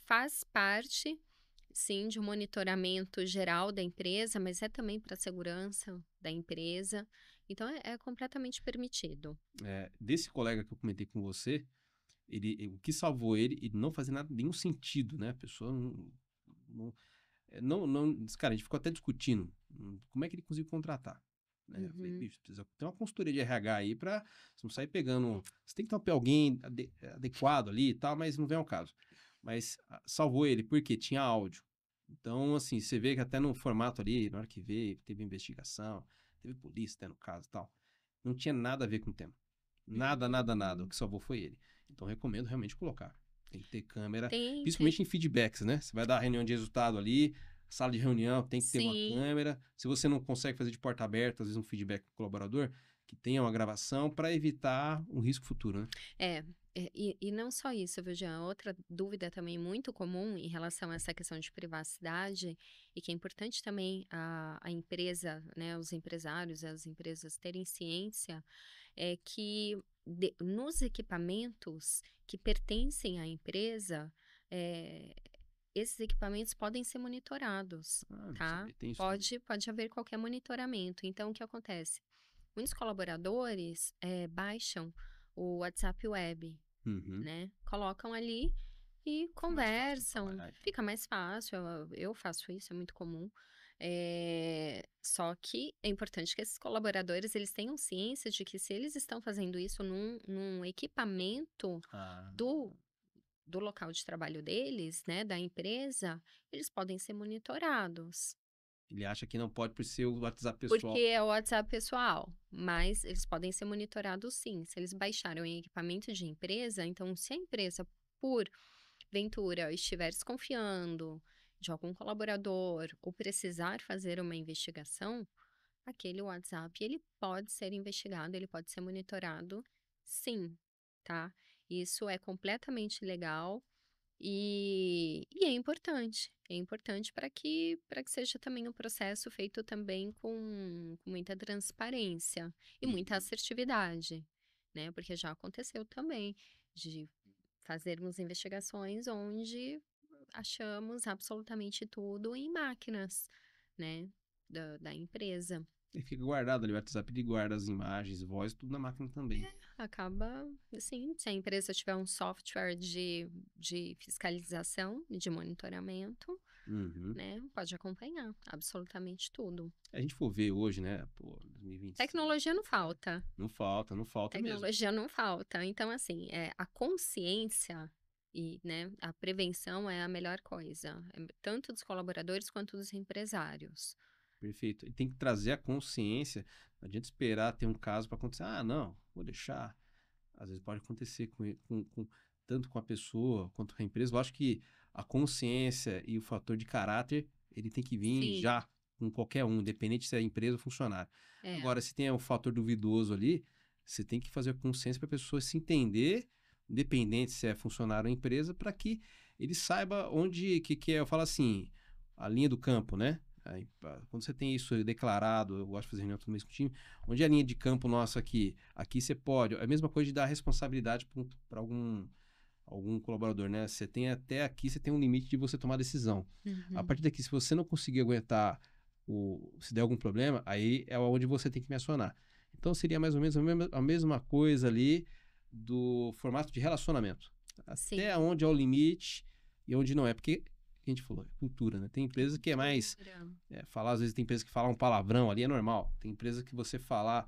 S2: faz parte, sim, de um monitoramento geral da empresa, mas é também para a segurança da empresa, então é completamente permitido.
S1: Desse colega que eu comentei com você, o que salvou ele, ele não fazia nada, nenhum sentido, né? A pessoa não, cara, a gente ficou até discutindo como é que ele conseguiu contratar. Né? Eu falei,
S2: Uhum.
S1: bicho, precisa ter uma consultoria de RH aí pra você não sair pegando. Você tem que ter alguém adequado ali e tal, mas não vem ao caso. Mas salvou ele, porque tinha áudio. Então, assim, você vê que até no formato ali, na hora que veio, teve investigação, teve polícia até no caso e tal. Não tinha nada a ver com o tema. Nada, nada, nada. O
S2: Uhum.
S1: que salvou foi ele. Então, recomendo realmente colocar. Tem que ter câmera,
S2: Tem.
S1: principalmente em feedbacks, né? Você vai dar reunião de resultado ali, sala de reunião tem que ter uma
S2: Sim,
S1: câmera. Se você não consegue fazer de porta aberta, às vezes um feedback do colaborador, que tenha uma gravação para evitar um risco futuro, né?
S2: é. E não só isso, viu, Jean? Outra dúvida também muito comum em relação a essa questão de privacidade, e que é importante também a empresa, né, os empresários, as empresas terem ciência, é que nos equipamentos que pertencem à empresa, eh, esses equipamentos podem ser monitorados,
S1: Ah, não
S2: tá?
S1: sabia. Tem isso também.
S2: Pode haver qualquer monitoramento. Então, o que acontece? Muitos colaboradores baixam o WhatsApp Web,
S1: Uhum.
S2: né? Colocam ali e
S1: Fica mais fácil de
S2: conversam,
S1: trabalhar e tal.
S2: fica mais fácil. Eu faço isso, é muito comum. Só que é importante que esses colaboradores, eles tenham ciência de que se eles estão fazendo isso num equipamento
S1: Ah,
S2: do do local de trabalho deles, né, da empresa, eles podem ser monitorados.
S1: ele acha que não pode por ser o WhatsApp
S2: Porque
S1: pessoal.
S2: é o WhatsApp pessoal, mas eles podem ser monitorados sim. Se eles baixaram em equipamento de empresa, então se a empresa, por ventura, estiver desconfiando de algum colaborador ou precisar fazer uma investigação, aquele WhatsApp ele pode ser investigado, ele pode ser monitorado, sim, tá? Isso é completamente legal e é importante para que seja também um processo feito também com muita transparência e muita
S1: Uhum.
S2: assertividade, né, porque já aconteceu também de fazermos investigações onde achamos absolutamente tudo em máquinas, né, da empresa.
S1: E fica guardado ali, o WhatsApp ele guarda as imagens, voz, tudo na máquina também.
S2: Acaba, assim, se a empresa tiver um software de fiscalização e de monitoramento,
S1: Uhum.
S2: né, pode acompanhar absolutamente tudo.
S1: Se a gente for ver hoje, né, pô, 2025,
S2: Tecnologia não falta,
S1: não falta mesmo.
S2: tecnologia não falta. Então, assim, a consciência e, né, a prevenção é a melhor coisa, tanto dos colaboradores quanto dos empresários.
S1: Perfeito. E tem que trazer a consciência, não adianta esperar ter um caso para acontecer. Ah, não, vou deixar. Às vezes pode acontecer tanto com a pessoa quanto com a empresa. Eu acho que a consciência e o fator de caráter, ele tem que vir
S2: Sim,
S1: já com qualquer um, independente se é empresa ou funcionário.
S2: é,
S1: Agora, se tem um fator duvidoso ali, você tem que fazer a consciência para a pessoa se entender, independente se é funcionário ou empresa, para que ele saiba onde que é. Eu falo assim, a linha do campo, né? Aí, quando você tem isso declarado, eu gosto de fazer reunião todo mês com o time, onde é a linha de campo nossa aqui? Aqui você pode. É a mesma coisa de dar responsabilidade para algum colaborador, né? Você tem até aqui, você tem um limite de você tomar decisão. A
S2: uhum,
S1: partir daqui, se você não conseguir aguentar se der algum problema, aí é onde você tem que me acionar. Então seria mais ou menos a mesma coisa ali do formato de relacionamento. Até
S2: sim.
S1: onde é o limite e onde não é. Porque a gente falou, é cultura, né? Tem empresa que é mais
S2: Cultura.
S1: falar, às vezes tem empresa que fala um palavrão ali, é normal. Tem empresa que você falar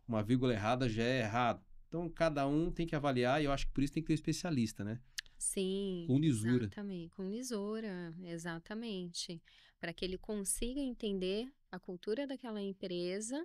S1: uma vírgula errada já é errado. Então, cada um tem que avaliar e eu acho que por isso tem que ter um especialista, né?
S2: Sim,
S1: Com lisura.
S2: exatamente, com lisura, exatamente, para que ele consiga entender a cultura daquela empresa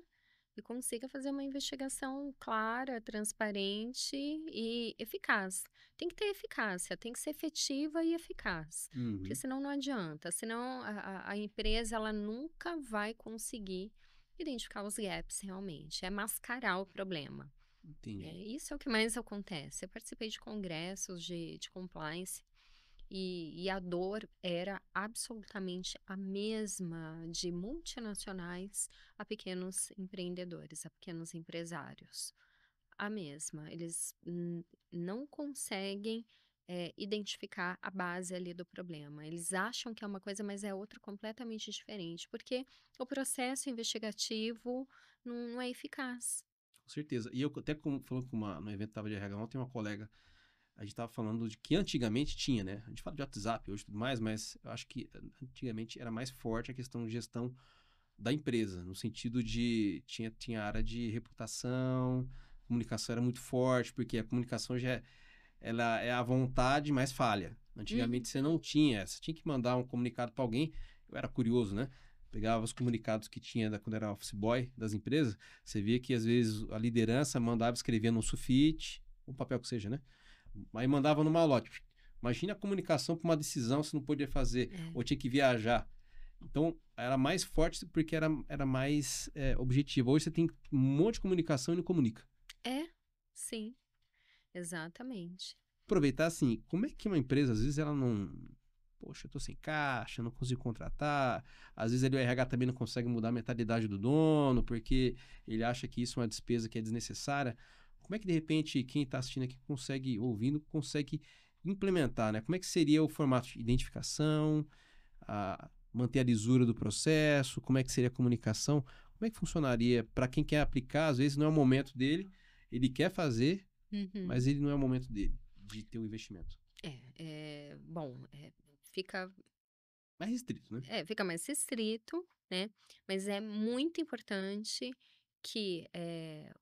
S2: e consiga fazer uma investigação clara, transparente e eficaz. Tem que ter eficácia, tem que ser efetiva e eficaz, porque
S1: Uhum,
S2: senão não adianta, senão a empresa ela nunca vai conseguir identificar os gaps realmente, é mascarar o problema.
S1: entendi.
S2: Isso é o que mais acontece. Eu participei de congressos de compliance e a dor era absolutamente a mesma de multinacionais a pequenos empreendedores, a pequenos empresários. A mesma. Eles não conseguem identificar a base ali do problema. Eles acham que é uma coisa, mas é outra completamente diferente, porque o processo investigativo não é eficaz.
S1: Com certeza. E eu até falando no evento que tava de RH ontem, uma colega, a gente tava falando de que antigamente tinha, né? A gente fala de WhatsApp hoje e tudo mais, mas eu acho que antigamente era mais forte a questão de gestão da empresa, no sentido de tinha área de reputação, comunicação era muito forte, porque a comunicação ela é a vontade mais falha. Antigamente
S2: Uhum.
S1: você não tinha, você tinha que mandar um comunicado para alguém. Eu era curioso, né? Pegava os comunicados que tinha quando era office boy das empresas, você via que às vezes a liderança mandava escrever num sulfite, um papel que seja, né? Aí mandava no malote. Imagina a comunicação para uma decisão você não podia fazer,
S2: É.
S1: ou tinha que viajar. Então, era mais forte porque era mais objetivo. Hoje você tem um monte de comunicação e não comunica.
S2: É, sim, exatamente.
S1: Aproveitar assim, como é que uma empresa, às vezes, ela não. Poxa, eu tô sem caixa, não consigo contratar. Às vezes ali o RH também não consegue mudar a mentalidade do dono, porque ele acha que isso é uma despesa que é desnecessária. Como é que, de repente, quem está assistindo aqui consegue, ouvindo, consegue implementar, né? Como é que seria o formato de identificação, manter a lisura do processo, como é que seria a comunicação, como é que funcionaria para quem quer aplicar, às vezes não é o momento dele, ele quer fazer,
S2: Uhum.
S1: mas ele não é o momento dele de ter o investimento.
S2: Bom, fica
S1: Mais restrito, né?
S2: fica mais restrito, né, mas é muito importante que,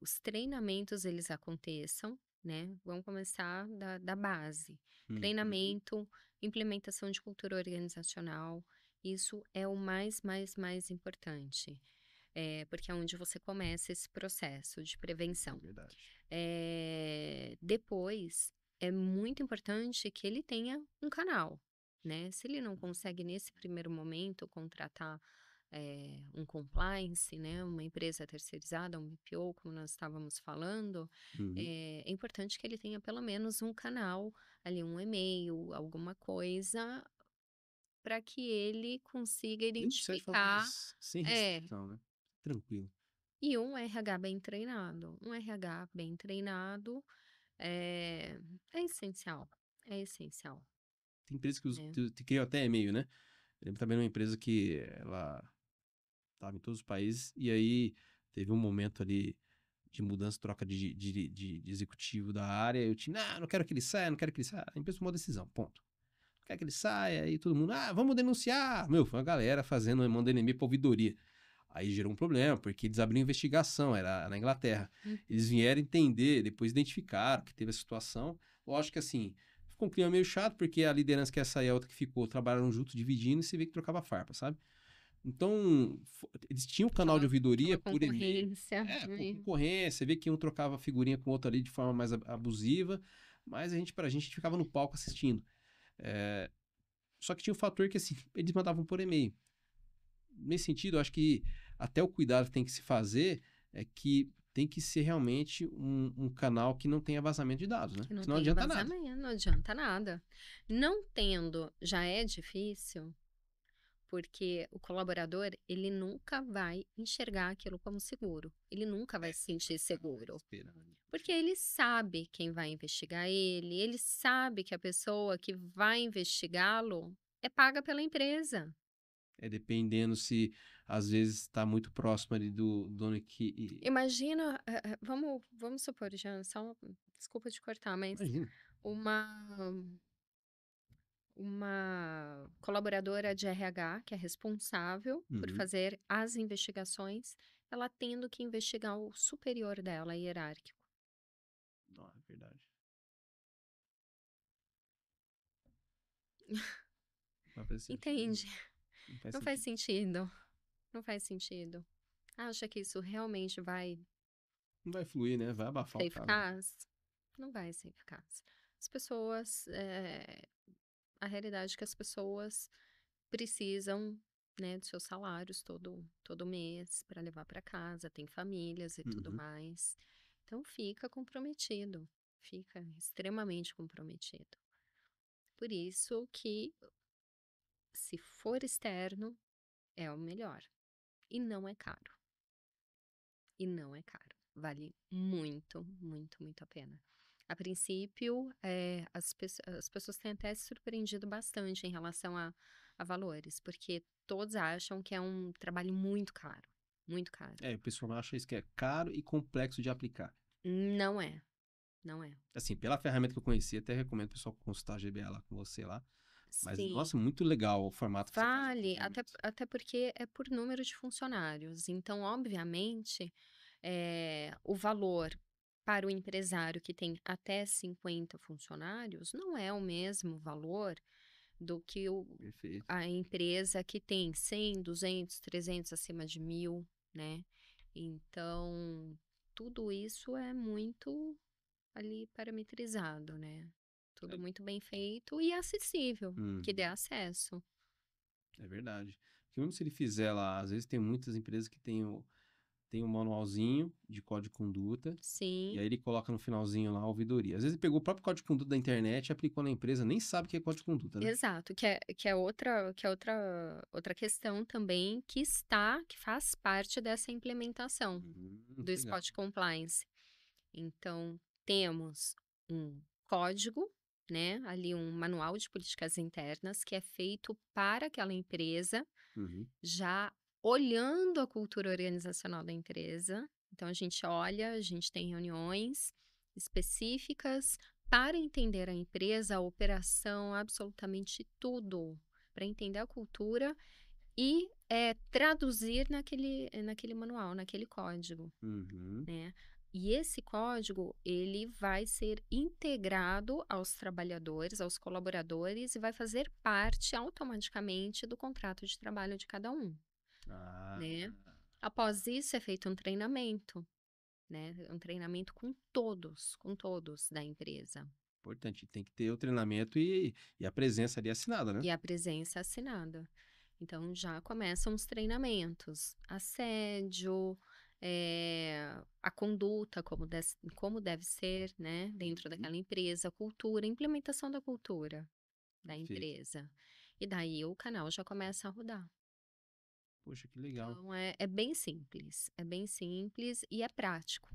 S2: os treinamentos eles aconteçam, né, vamos começar da base.
S1: Uhum.
S2: Treinamento, implementação de cultura organizacional, isso é o mais importante, porque é onde você começa esse processo de
S1: É
S2: prevenção.
S1: verdade.
S2: Depois, é muito importante que ele tenha um canal, né. Se ele não consegue nesse primeiro momento contratar, um compliance, né, uma empresa terceirizada, um BPO, como nós estávamos falando,
S1: Uhum.
S2: é importante que ele tenha pelo menos um canal, ali um e-mail, alguma coisa, para que ele consiga
S1: Nem precisa de falar
S2: identificar
S1: sem
S2: é.
S1: restrição, né. Tranquilo.
S2: E um RH bem treinado. Um RH bem treinado é é essencial, é essencial,
S1: Tem empresas que
S2: né.
S1: criam até e-mail, né. Eu lembro também de uma empresa que ela estava em todos os países, e aí teve um momento ali de mudança, troca de executivo da área, eu tinha: "Não, não quero que ele saia, não quero que ele saia". A empresa tomou a decisão, ponto. Não quero que ele saia, aí todo mundo: "Ah, vamos denunciar". Meu, foi uma galera mandando e-mail pra ouvidoria. Aí gerou um problema, porque eles abriram investigação, era na Inglaterra. Eles
S2: Uhum.
S1: vieram entender, depois identificaram que teve a situação. Lógico que assim, ficou um clima meio chato, porque a liderança que ia sair, a outra que ficou, trabalharam juntos, dividindo, e você vê que trocava farpa, sabe? Então, eles tinham um canal de ouvidoria
S2: Aquela
S1: por e-mail.
S2: concorrência,
S1: É, por
S2: né.
S1: concorrência, você vê que um trocava figurinha com o outro ali de forma mais abusiva, mas pra gente ficava no palco assistindo. É, só que tinha um fator que, assim, eles mandavam por e-mail. Nesse sentido, eu acho que até o cuidado que tem que se fazer é que tem que ser realmente um canal que não tenha vazamento de dados, né?
S2: Que não
S1: Senão não
S2: tenha
S1: adianta nada.
S2: vazamento, não adianta nada. Não tendo, já é difícil, porque o colaborador, ele nunca vai enxergar aquilo como seguro, ele nunca vai
S1: É,
S2: se sentir seguro.
S1: esperando.
S2: Porque ele sabe quem vai investigar ele sabe que a pessoa que vai investigá-lo é paga pela empresa.
S1: É dependendo se às vezes está muito próximo ali do dono que.
S2: Imagina, vamos supor, Jean, só desculpa te cortar, mas
S1: Imagina.
S2: uma uma colaboradora de RH, que é responsável por
S1: Uhum.
S2: fazer as investigações, ela tendo que investigar o superior dela, hierárquico.
S1: Não, é verdade. Não faz sentido.
S2: Entende?
S1: Não faz
S2: Não faz
S1: sentido.
S2: sentido, não faz sentido. Acha que isso realmente vai
S1: Não vai fluir, né? Vai abafar
S2: ser
S1: o caso.
S2: eficaz? Não vai ser eficaz. As pessoas, a realidade é que as pessoas precisam, né, dos seus salários todo mês para levar para casa, tem famílias e tudo
S1: Uhum.
S2: mais. Então fica comprometido, fica extremamente comprometido. Por isso que, se for externo, é o melhor. E não é caro. E não é caro. Vale muito a pena. A princípio, as pessoas têm até se surpreendido bastante em relação a valores, porque todos acham que é um trabalho muito caro, muito caro.
S1: É, o pessoal acha isso que é caro e complexo de aplicar.
S2: Não é, não é.
S1: Assim, pela ferramenta que eu conheci, até recomendo o pessoal consultar a GBA lá com você lá. Mas,
S2: Sim,
S1: nossa, muito legal o formato que você faz o
S2: vale,
S1: acompanhamento.
S2: até porque é por número de funcionários. Então, obviamente, o valor para o empresário que tem até 50 funcionários não é o mesmo valor do que
S1: Perfeito.
S2: a empresa que tem 100, 200, 300 acima de 1.000, né. Então, tudo isso é muito ali parametrizado, né. Tudo
S1: É,
S2: muito bem feito e acessível, que dê
S1: uhum,
S2: acesso.
S1: é verdade. Porque mesmo se ele fizer lá, às vezes tem muitas empresas que tem um manualzinho de código de conduta, e
S2: Sim,
S1: aí ele coloca no finalzinho lá a ouvidoria. Às vezes ele pegou o próprio código de conduta da internet e aplicou na empresa, nem sabe o que é código de conduta, né?
S2: exato, que é outra questão também que faz parte dessa implementação do
S1: Que legal.
S2: Spot Compliance. Então, temos um código, né, ali um manual de políticas internas que é feito para aquela empresa,
S1: Uhum,
S2: já olhando a cultura organizacional da empresa. Então, a gente olha, a gente tem reuniões específicas para entender a empresa, a operação, absolutamente tudo, para entender a cultura e, traduzir naquele manual, naquele código,
S1: Uhum.
S2: né. E esse código, ele vai ser integrado aos trabalhadores, aos colaboradores e vai fazer parte automaticamente do contrato de trabalho de cada um,
S1: Ah,
S2: né. Após isso é feito um treinamento, né, um treinamento com todos da empresa.
S1: importante. Tem que ter o treinamento e a presença ali assinada, né?
S2: E a presença assinada. Então já começam os treinamentos, assédio, a conduta, como deve ser, né, dentro
S1: Uhum.
S2: daquela empresa, cultura, implementação da cultura da
S1: Perfeito.
S2: empresa. E daí o canal já começa a rodar.
S1: Poxa, que legal.
S2: Então é bem simples e é prático,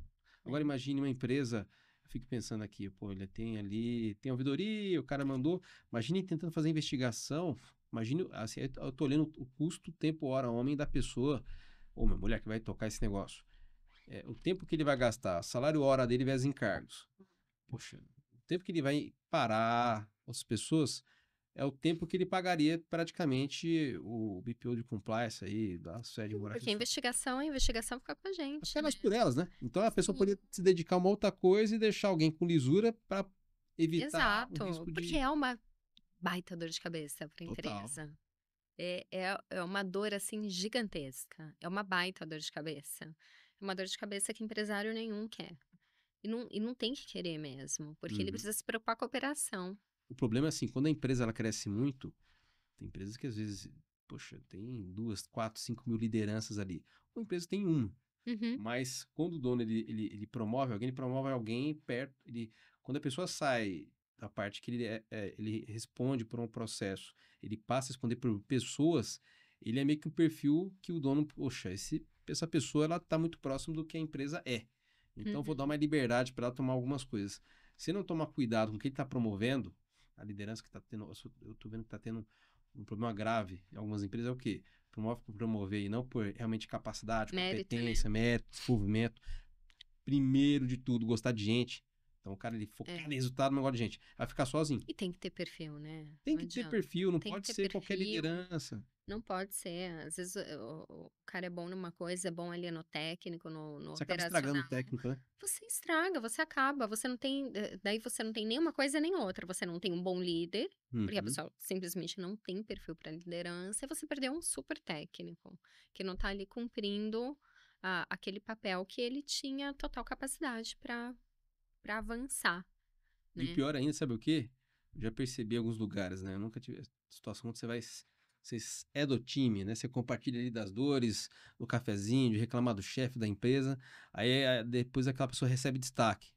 S1: Agora
S2: né.
S1: imagine uma empresa, eu fico pensando aqui, pô, ele tem ali, tem ouvidoria, o cara mandou, imagine tentando fazer investigação, imagine, assim, eu tô olhando o custo, tempo, hora, homem da pessoa, ou minha mulher que vai tocar esse negócio. O tempo que ele vai gastar, salário hora dele vezes encargos. Poxa, o tempo que ele vai parar as pessoas é o tempo que ele pagaria praticamente o BPO de compliance aí, da sede moral
S2: Porque
S1: sexual.
S2: a investigação fica com a gente,
S1: Apenas
S2: né.
S1: por elas, né? Então a pessoa
S2: Sim.
S1: poderia se dedicar a uma outra coisa e deixar alguém com lisura para evitar o
S2: Exato,
S1: risco
S2: porque
S1: de.
S2: é uma baita dor de cabeça para a
S1: Total.
S2: empresa. É uma dor, assim, gigantesca, é uma baita dor de cabeça. É uma dor de cabeça que empresário nenhum quer. E não tem que querer mesmo, porque ele
S1: Uhum.
S2: precisa se preocupar com a operação.
S1: O problema é assim, quando a empresa ela cresce muito, tem empresas que às vezes, poxa, tem 2, 4, 5 mil lideranças ali. Uma empresa tem uma.
S2: Uhum,
S1: Mas quando o dono ele promove alguém, ele promove alguém perto. Quando a pessoa sai da parte que ele responde por um processo, ele passa a responder por pessoas, ele é meio que um perfil que o dono, poxa, essa pessoa ela está muito próximo do que a empresa é. Então eu vou dar
S2: uhum.
S1: uma liberdade para ela tomar algumas coisas. Se não tomar cuidado com o que ele está promovendo, a liderança que está tendo, eu estou vendo que está tendo um problema grave em algumas empresas é o quê? Promove por promover e não por realmente capacidade,
S2: Mérito, né.
S1: competência, mérito, desenvolvimento. Primeiro de tudo, gostar de gente. Então, o cara ele focar
S2: É.
S1: em resultado, não gosta de gente. Vai ficar sozinho.
S2: E tem que ter perfil, né,
S1: Tem
S2: não
S1: que ter
S2: adianta.
S1: perfil, não
S2: Tem que
S1: pode
S2: ter
S1: ser qualquer
S2: perfil.
S1: liderança.
S2: Não pode ser, às vezes o cara é bom numa coisa, é bom ali no técnico, no
S1: Você acaba estragando o
S2: operacional,
S1: técnico, né?
S2: você estraga, você acaba, você não tem daí você não tem nenhuma coisa nem outra, você não tem um bom líder, porque a
S1: Uhum.
S2: pessoa simplesmente não tem perfil para liderança, e você perdeu um super técnico, que não tá ali cumprindo aquele papel que ele tinha total capacidade para avançar,
S1: E o
S2: né.
S1: pior ainda, sabe o quê? Eu já percebi em alguns lugares, né? Eu nunca tive essa situação onde você é do time, né? Você compartilha ali das dores, do cafezinho, de reclamar do chefe da empresa. Aí depois aquela pessoa recebe destaque.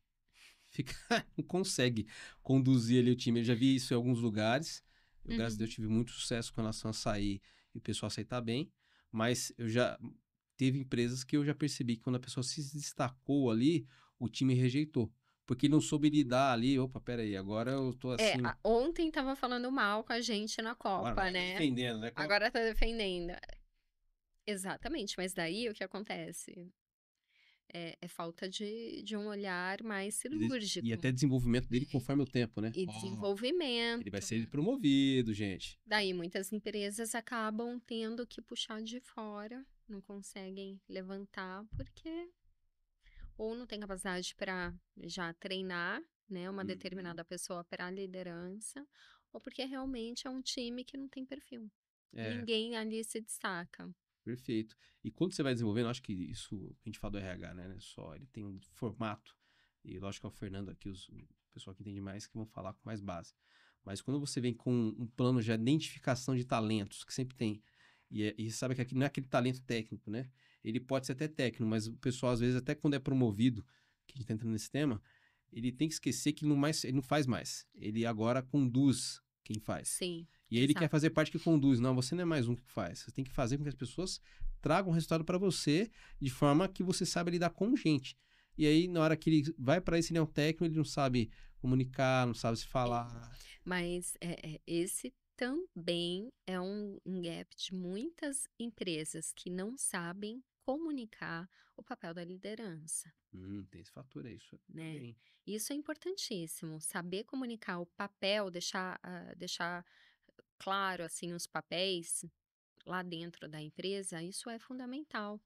S1: Fica, não consegue conduzir ali o time. Eu já vi isso em alguns lugares. Eu, graças a Deus,
S2: Uhum.
S1: tive muito sucesso com relação a sair e o pessoal aceitar bem. Mas eu já teve empresas que eu já percebi que quando a pessoa se destacou ali, o time rejeitou. Porque ele não soube lidar ali. Opa, peraí, agora eu tô
S2: É,
S1: acima.
S2: ontem estava falando mal com a gente na
S1: Agora
S2: Copa,
S1: vai, tá
S2: né,
S1: defendendo, né?
S2: agora tá defendendo. Exatamente, mas daí o que acontece? É falta de um olhar mais
S1: E
S2: cirúrgico,
S1: até desenvolvimento
S2: né,
S1: dele conforme o tempo, né?
S2: e
S1: Ó, ele vai
S2: desenvolvimento.
S1: ser promovido, gente.
S2: Daí muitas empresas acabam tendo que puxar de fora, não conseguem levantar, porque ou não tem capacidade para já treinar, né, uma
S1: Uhum.
S2: determinada pessoa para a liderança, ou porque realmente é um time que não tem perfil.
S1: É,
S2: Ninguém ali se destaca.
S1: perfeito. E quando você vai desenvolvendo, eu acho que isso, a gente fala do RH, né? Só ele tem um formato, e lógico que é o Fernando aqui, o pessoal que entende mais, que vão falar com mais base. Mas quando você vem com um plano de identificação de talentos, que sempre tem, e sabe que aqui não é aquele talento técnico, né? Ele pode ser até técnico, mas o pessoal, às vezes, até quando é promovido, que a gente tá entrando nesse tema, ele tem que esquecer que ele não faz mais. Ele agora conduz quem faz.
S2: Sim,
S1: E aí ele quer
S2: exato.
S1: fazer parte que conduz. Não, você não é mais um que faz. Você tem que fazer com que as pessoas tragam um resultado para você de forma que você saiba lidar com gente. E aí, na hora que ele vai para esse leão técnico, ele não sabe comunicar, não sabe se falar.
S2: Mas, esse também é um gap de muitas empresas que não sabem comunicar o papel da liderança,
S1: Tem esse fator aí, isso
S2: né.
S1: também.
S2: Isso é importantíssimo, saber comunicar o papel, deixar claro, assim, os papéis, lá dentro da empresa, isso é fundamental,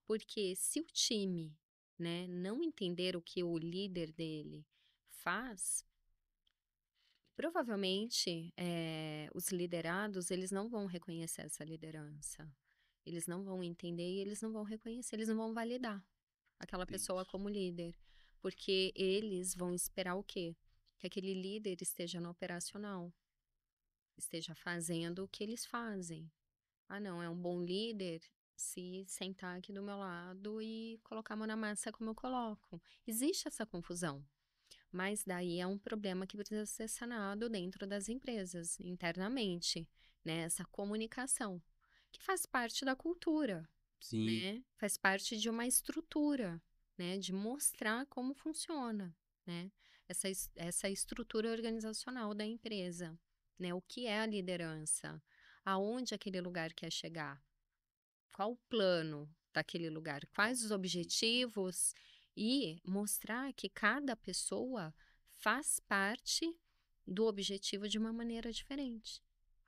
S2: porque se o time, né, não entender o que o líder dele faz, provavelmente, os liderados, eles não vão reconhecer essa liderança. Eles não vão entender e eles não vão reconhecer, eles não vão validar aquela pessoa
S1: Entendi.
S2: como líder, porque eles vão esperar o quê? Que aquele líder esteja no operacional, esteja fazendo o que eles fazem. Ah, não, é um bom líder se sentar aqui do meu lado e colocar a mão na massa como eu coloco. Existe essa confusão. Mas daí é um problema que precisa ser sanado dentro das empresas, internamente, né? Essa comunicação, que faz parte da cultura,
S1: Sim,
S2: né? Faz parte de uma estrutura, né? De mostrar como funciona, né? Essa estrutura organizacional da empresa, né? O que é a liderança? Aonde aquele lugar quer chegar? Qual o plano daquele lugar? Quais os objetivos? E mostrar que cada pessoa faz parte do objetivo de uma maneira diferente.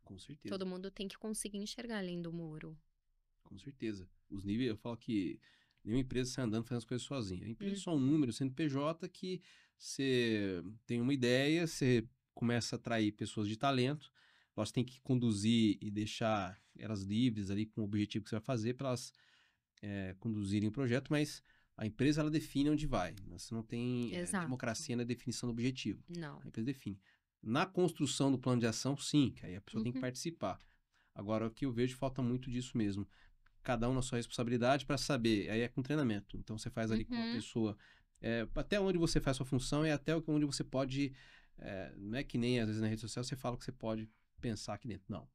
S1: com certeza.
S2: Todo mundo tem que conseguir enxergar além do muro.
S1: Com certeza. Os níveis, eu falo que nenhuma empresa sai andando fazendo as coisas sozinha. A empresa é só um
S2: Uhum.
S1: número, CNPJ, que você tem uma ideia, você começa a atrair pessoas de talento, elas têm que conduzir e deixar elas livres ali com o objetivo que você vai fazer para elas conduzirem o projeto, mas a empresa ela define onde vai. Você não tem
S2: Exato.
S1: democracia na definição do objetivo.
S2: Não.
S1: A empresa define. Na construção do plano de ação, sim, que aí a pessoa tem que
S2: Uhum.
S1: participar. Agora, o que eu vejo falta muito disso mesmo, cada um na sua responsabilidade para saber. Aí é com treinamento. Então você faz ali com uma
S2: Uhum.
S1: pessoa. Até onde você faz sua função e até onde você pode. Não é que nem às vezes na rede social você fala que você pode pensar aqui dentro. Não.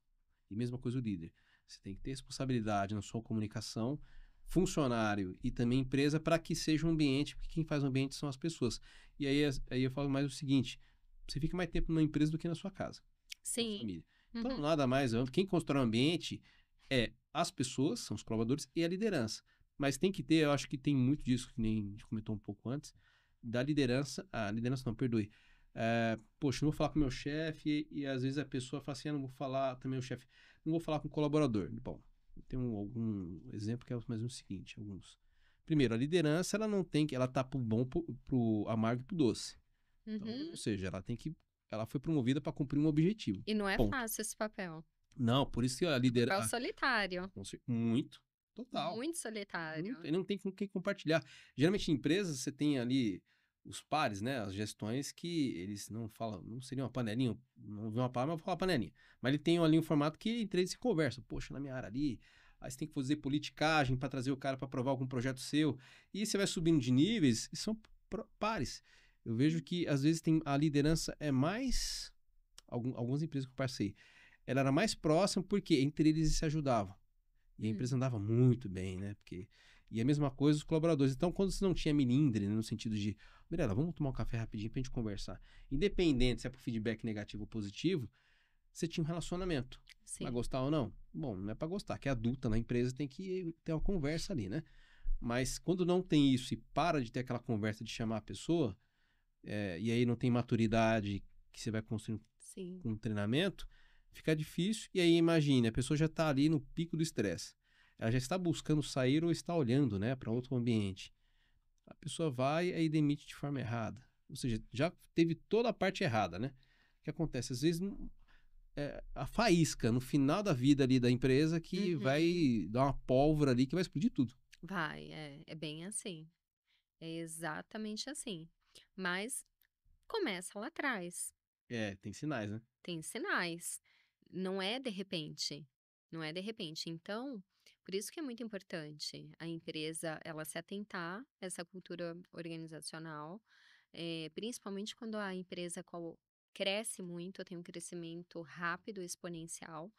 S1: E mesma coisa o líder. Você tem que ter responsabilidade na sua comunicação, funcionário e também empresa para que seja um ambiente, porque quem faz o ambiente são as pessoas. E aí eu falo mais o seguinte: você fica mais tempo numa empresa do que na sua casa, sua
S2: Sim.
S1: família. Então,
S2: Uhum.
S1: nada mais, quem constrói o ambiente é as pessoas, são os colaboradores e a liderança. Mas tem que ter, eu acho que tem muito disso, que nem a gente comentou um pouco antes, da liderança, a liderança não, perdoe. Poxa, não vou falar com o meu chefe e às vezes a pessoa fala assim, não vou falar também o chefe, não vou falar com o colaborador. Bom, tem algum exemplo que é mais ou menos o seguinte, alguns. Primeiro, a liderança, ela não tem que, ela tá pro bom, pro amargo e pro doce. Então, ou
S2: Uhum.
S1: seja, ela foi promovida para cumprir um objetivo.
S2: E não é
S1: Ponto.
S2: fácil esse papel.
S1: Não, por isso que a
S2: É um papel
S1: liderança.
S2: solitário.
S1: Muito. Total.
S2: Muito solitário.
S1: Não tem com quem compartilhar. Geralmente em empresas você tem ali os pares, né? As gestões que eles não falam, não seria uma panelinha, não vê uma palavra, mas vou falar panelinha. Mas ele tem ali um formato que entre eles se conversam. Poxa, na minha área ali, aí você tem que fazer politicagem para trazer o cara para aprovar algum projeto seu. E você vai subindo de níveis e são pares. Eu vejo que às vezes tem a liderança é mais. Algumas empresas que eu passei, ela era mais próxima porque entre eles se ajudavam. E a empresa
S2: Hum.
S1: andava muito bem, né? E a mesma coisa os colaboradores. Então, quando você não tinha milindre, né, no sentido de, Mirella, vamos tomar um café rapidinho pra gente conversar. Independente se é pro feedback negativo ou positivo, você tinha um relacionamento. Vai
S2: Sim.
S1: gostar ou não? Bom, não é pra gostar, que é adulta na empresa tem que ter uma conversa ali, né? Mas quando não tem isso e para de ter aquela conversa de chamar a pessoa, e aí não tem maturidade que você vai construindo
S2: Sim.
S1: com treinamento, fica difícil. E aí, imagine, a pessoa já está ali no pico do estresse. Ela já está buscando sair ou está olhando, né, para outro ambiente. A pessoa vai e aí demite de forma errada. Ou seja, já teve toda a parte errada, né? O que acontece? Às vezes, a faísca no final da vida ali da empresa que
S2: Uhum.
S1: vai dar uma pólvora ali que vai explodir tudo.
S2: Vai, é bem assim. É exatamente assim. Mas começa lá atrás,
S1: Tem sinais, né?
S2: tem sinais. Não é de repente, não é de repente. Então, por isso que é muito importante a empresa ela se atentar a essa cultura organizacional, principalmente quando a empresa cresce muito, tem um crescimento rápido, exponencial.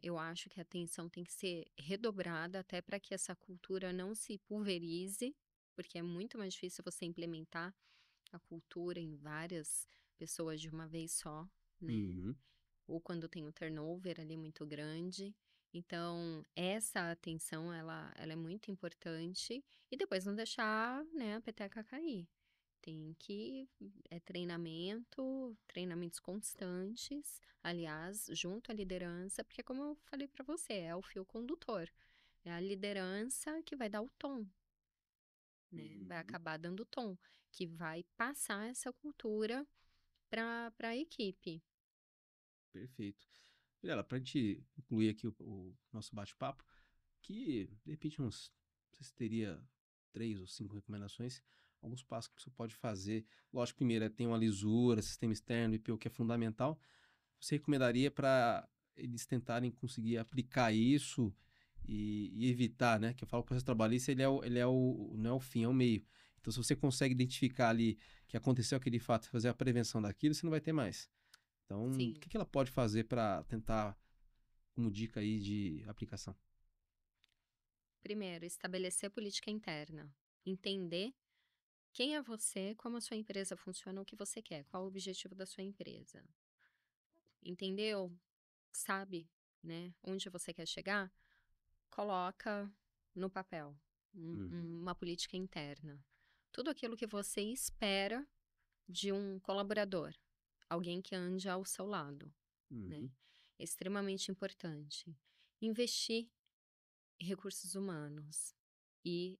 S2: Eu acho que a atenção tem que ser redobrada até para que essa cultura não se pulverize, porque é muito mais difícil você implementar a cultura em várias pessoas de uma vez só, né?
S1: Uhum.
S2: Ou quando tem um turnover ali muito grande. Então, essa atenção, ela é muito importante. E depois não deixar, né, a peteca cair. tem que treinamentos constantes, aliás, junto à liderança, porque como eu falei para você, é o fio condutor, é a liderança que vai dar o tom, né, vai
S1: Uhum.
S2: acabar dando o tom, que vai passar essa cultura para a equipe.
S1: Perfeito. Mirela, para a gente concluir aqui o nosso bate-papo, que de repente não sei se teria 3 ou 5 recomendações, alguns passos que você pode fazer. Lógico, primeiro é ter uma lisura, sistema externo, IPO, que é fundamental. Você recomendaria para eles tentarem conseguir aplicar isso e evitar, né? Que eu falo que o processo trabalhista, não é o fim, é o meio. Então, se você consegue identificar ali que aconteceu aquele fato e fazer a prevenção daquilo, você não vai ter mais. Então, o
S2: Sim.
S1: que que ela pode fazer para tentar, como dica aí de aplicação?
S2: Primeiro, estabelecer política interna. Entender quem é você, como a sua empresa funciona, o que você quer, qual o objetivo da sua empresa. Entendeu? Sabe, né, onde você quer chegar? Coloca no papel
S1: Uhum,
S2: uma política interna. Tudo aquilo que você espera de um colaborador, alguém que ande ao seu lado, né?
S1: uhum.
S2: É extremamente importante. Investir em recursos humanos e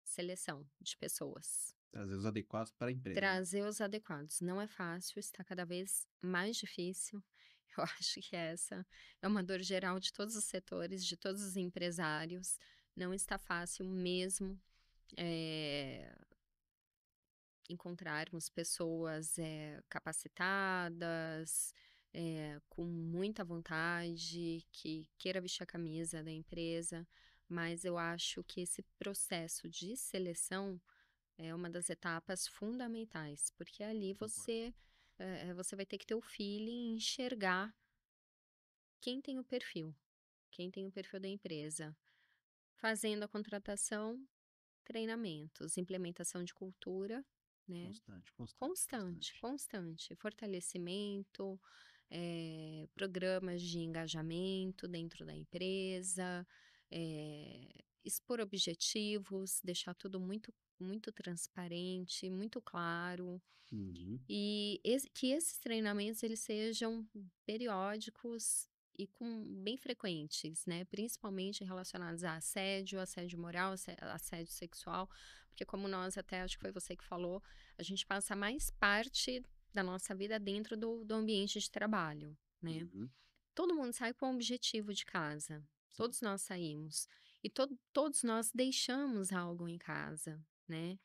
S2: seleção de pessoas.
S1: Trazer os adequados para a empresa, né?
S2: Trazer os adequados. Não é fácil, está cada vez mais difícil. Eu acho que essa é uma dor geral de todos os setores, de todos os empresários. Não está fácil mesmo, eh, encontrarmos pessoas, capacitadas, com muita vontade, que queira vestir a camisa da empresa, mas eu acho que esse processo de seleção é uma das etapas fundamentais, porque ali
S1: Concordo.
S2: você vai ter que ter o feeling, enxergar quem tem o perfil, quem tem o perfil da empresa. Fazendo a contratação, treinamentos, implementação de cultura, né?
S1: Constante, constante,
S2: Constante,
S1: constante.
S2: constante. Fortalecimento, programas de engajamento dentro da empresa, expor objetivos, deixar tudo muito transparente, muito claro.
S1: Uhum.
S2: E que esses treinamentos eles sejam periódicos e bem frequentes, né? Principalmente relacionados a assédio moral, assédio sexual, porque como nós até acho que foi você que falou, a gente passa mais parte da nossa vida dentro do ambiente de trabalho, né?
S1: Uhum.
S2: Todo mundo sai com um objetivo de casa.
S1: Sim.
S2: Todos nós saímos. E todos nós deixamos algo em casa, né?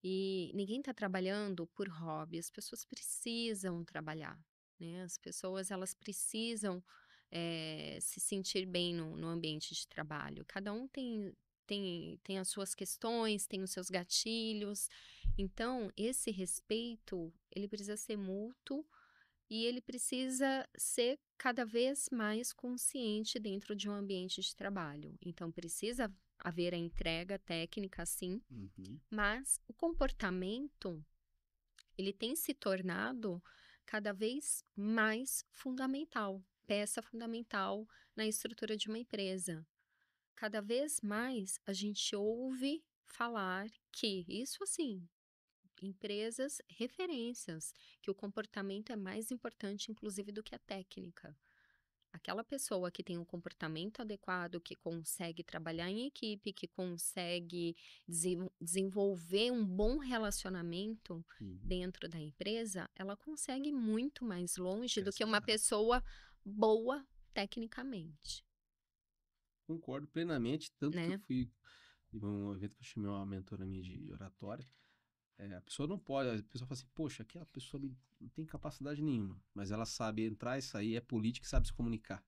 S2: E ninguém está trabalhando por hobby, as pessoas precisam trabalhar, né? As pessoas elas precisam se sentir bem no ambiente de trabalho. Cada um tem as suas questões, tem os seus gatilhos. Então, esse respeito, ele precisa ser mútuo e ele precisa ser cada vez mais consciente dentro de um ambiente de trabalho. Então, precisa haver a entrega técnica, sim,
S1: Uhum.
S2: mas o comportamento, ele tem se tornado cada vez mais fundamental, peça fundamental na estrutura de uma empresa. Cada vez mais a gente ouve falar que, isso assim, empresas referências, que o comportamento é mais importante, inclusive, do que a técnica. Aquela pessoa que tem um comportamento adequado, que consegue trabalhar em equipe, que consegue desenvolver um bom relacionamento
S1: Uhum.
S2: dentro da empresa, ela consegue muito mais longe do que
S1: Cresce
S2: uma
S1: mais rápido.
S2: pessoa boa tecnicamente,
S1: Concordo plenamente, tanto que eu
S2: né?
S1: fui em um evento que eu chamei uma mentora minha de oratória. A pessoa não pode, a pessoa fala assim, poxa, aquela pessoa ali não tem capacidade nenhuma, mas ela sabe entrar e sair, é política e sabe se comunicar.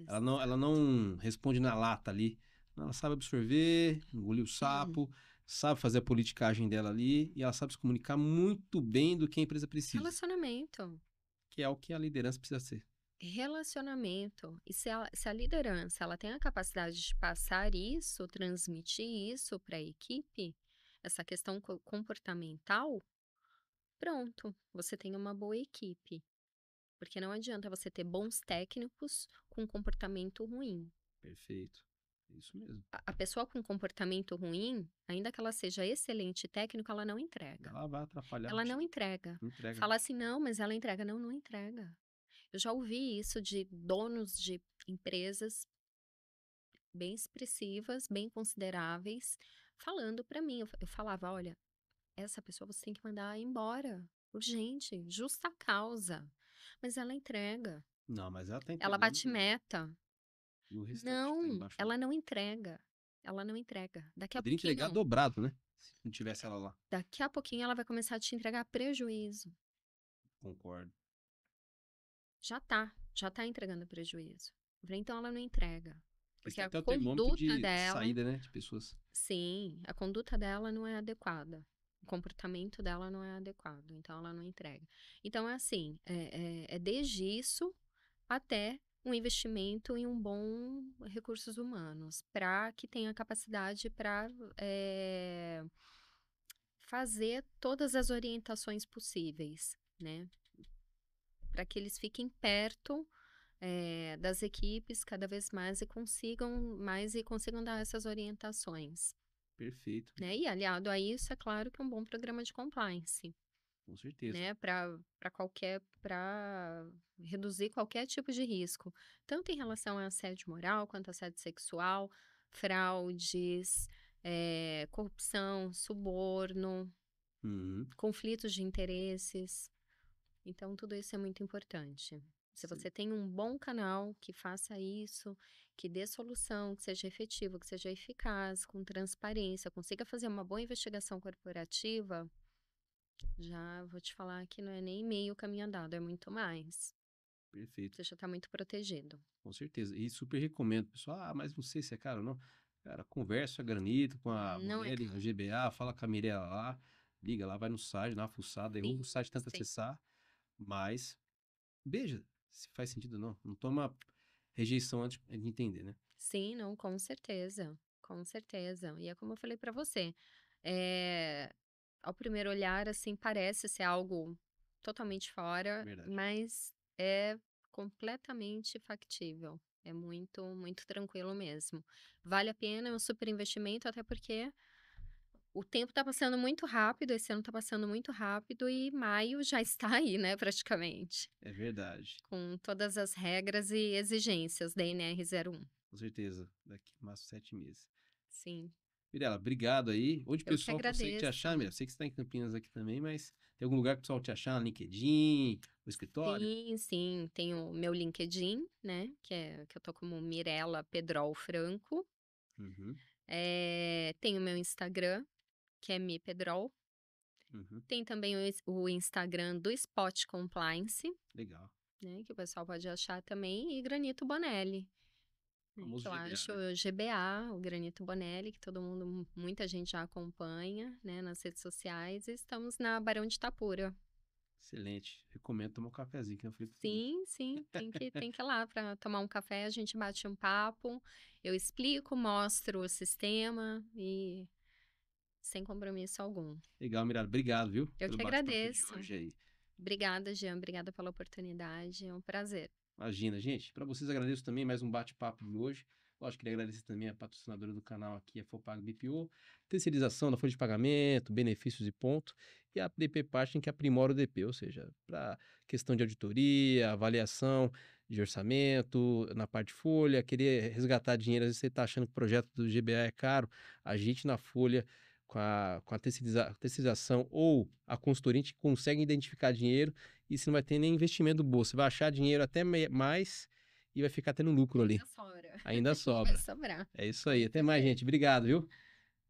S1: Ela
S2: Exato.
S1: não responde na lata ali. Ela sabe absorver, engolir o sapo, sabe fazer a politicagem dela ali e ela sabe se comunicar muito bem do que a empresa precisa,
S2: Relacionamento.
S1: que é o que a liderança precisa ser.
S2: Relacionamento. E se a liderança ela tem a capacidade de passar isso, transmitir isso para a equipe, essa questão comportamental, pronto, você tem uma boa equipe. Porque não adianta você ter bons técnicos com comportamento ruim.
S1: Perfeito. Isso mesmo.
S2: A pessoa com comportamento ruim, ainda que ela seja excelente técnico, ela não entrega.
S1: Ela vai atrapalhar o
S2: Ela não
S1: time.
S2: entrega.
S1: Não entrega.
S2: Fala assim: "Não, mas ela entrega". Não, não entrega. Eu já ouvi isso de donos de empresas bem expressivas, bem consideráveis, falando pra mim. Eu falava: "Olha, essa pessoa você tem que mandar embora, urgente, justa causa". Mas ela entrega,
S1: Não, mas ela tá
S2: ela
S1: entregando
S2: bate meta.
S1: e o restante que tá
S2: Não,
S1: embaixo não.
S2: ela não entrega, ela não entrega.
S1: Poderia entregar dobrado, né? Se não tivesse ela lá.
S2: Daqui a pouquinho ela vai começar a te entregar prejuízo.
S1: Concordo.
S2: Já tá entregando prejuízo. Eu falei: "Então ela não entrega".
S1: Eles
S2: Porque
S1: têm
S2: a
S1: até o termômetro
S2: conduta
S1: de
S2: dela
S1: saída, né? De pessoas.
S2: sim, a conduta dela não é adequada. O comportamento dela não é adequado, então ela não entrega. Então é assim, é desde isso até um investimento em um bom recursos humanos, para que tenha capacidade para fazer todas as orientações possíveis, né, para que eles fiquem perto, das equipes cada vez mais e consigam dar essas orientações,
S1: Perfeito.
S2: né. E aliado a isso, é claro que um bom programa de compliance,
S1: Com certeza.
S2: né, para reduzir qualquer tipo de risco, tanto em relação a assédio moral, quanto assédio sexual, fraudes, corrupção, suborno,
S1: Uhum.
S2: conflitos de interesses. Então, tudo isso é muito importante. Se
S1: Sim.
S2: você tem um bom canal que faça isso, que dê solução, que seja efetivo, que seja eficaz, com transparência, consiga fazer uma boa investigação corporativa, já vou te falar que não é nem meio caminho andado, é muito mais.
S1: Perfeito.
S2: Você já está muito protegido.
S1: Com certeza. E super recomendo, pessoal. Ah, mas não sei se é caro ou não. Cara, conversa a granito com a
S2: Não é
S1: Bonelli, a
S2: caro.
S1: GBA, fala com a Mirella lá, liga lá, vai no site, dá uma fuçada, derruba o
S2: Sim,
S1: site, tenta
S2: sim.
S1: acessar, mas veja se faz sentido ou não. Não toma rejeição antes de entender, né?
S2: Sim, não, com certeza. Com certeza. E é como eu falei para você. É, ao primeiro olhar, assim, parece ser algo totalmente fora,
S1: Verdade.
S2: mas é completamente factível. É muito, muito tranquilo mesmo. Vale a pena, é um super investimento, até porque o tempo está passando muito rápido, esse ano está passando muito rápido e maio já está aí, né, praticamente,
S1: É verdade.
S2: com todas as regras e exigências da NR01.
S1: Com certeza. Daqui mais 7 meses.
S2: Sim,
S1: Mirella, obrigado aí. Onde o
S2: eu que
S1: pessoal consegue te
S2: agradeço.
S1: achar, Mirella? Sei que você está em Campinas aqui também, mas tem algum lugar que o pessoal te achar? No LinkedIn, no escritório?
S2: Sim, sim, tenho o meu LinkedIn, né, que eu tô como Mirella Pedrol Franco.
S1: Uhum,
S2: Tenho o meu Instagram, que é Mi Pedrol.
S1: uhum.
S2: Tem também o Instagram do Spot Compliance,
S1: Legal.
S2: né, que o pessoal pode achar também, e Granito Bonelli,
S1: O
S2: né, que
S1: famoso
S2: eu
S1: GBA,
S2: acho
S1: né?
S2: o GBA, o Granito Bonelli, que todo mundo, muita gente já acompanha, né, nas redes sociais. E estamos na Barão de Itapura.
S1: Excelente. Recomendo tomar um cafezinho aqui na frente do
S2: Sim, sim, tem que ir lá para tomar um café, a gente bate um papo, eu explico, mostro o sistema e sem compromisso algum.
S1: Legal, Mirada. Obrigado, viu?
S2: Eu
S1: Pelo
S2: que
S1: bate-papo de
S2: agradeço.
S1: hoje aí.
S2: Obrigada, Jean, obrigada pela oportunidade, é um prazer.
S1: Imagina, gente. Para vocês, agradeço também mais um bate-papo de hoje. Lógico, queria agradecer também a patrocinadora do canal aqui, a Fopag BPO, terceirização da folha de pagamento, benefícios e ponto, e a DP Parting que aprimora o DP, ou seja, para questão de auditoria, avaliação de orçamento, na parte de folha, querer resgatar dinheiro, às vezes você está achando que o projeto do GBA é caro, agite na folha com a terceirização ou a consultoria, a gente consegue identificar dinheiro e você não vai ter nem investimento do bolso. Você vai achar dinheiro até mais e vai ficar tendo lucro ali.
S2: Ainda sobra.
S1: Ainda
S2: Vai
S1: sobra.
S2: sobrar,
S1: É isso
S2: com
S1: aí. Até mais,
S2: certeza.
S1: gente. Obrigado, viu?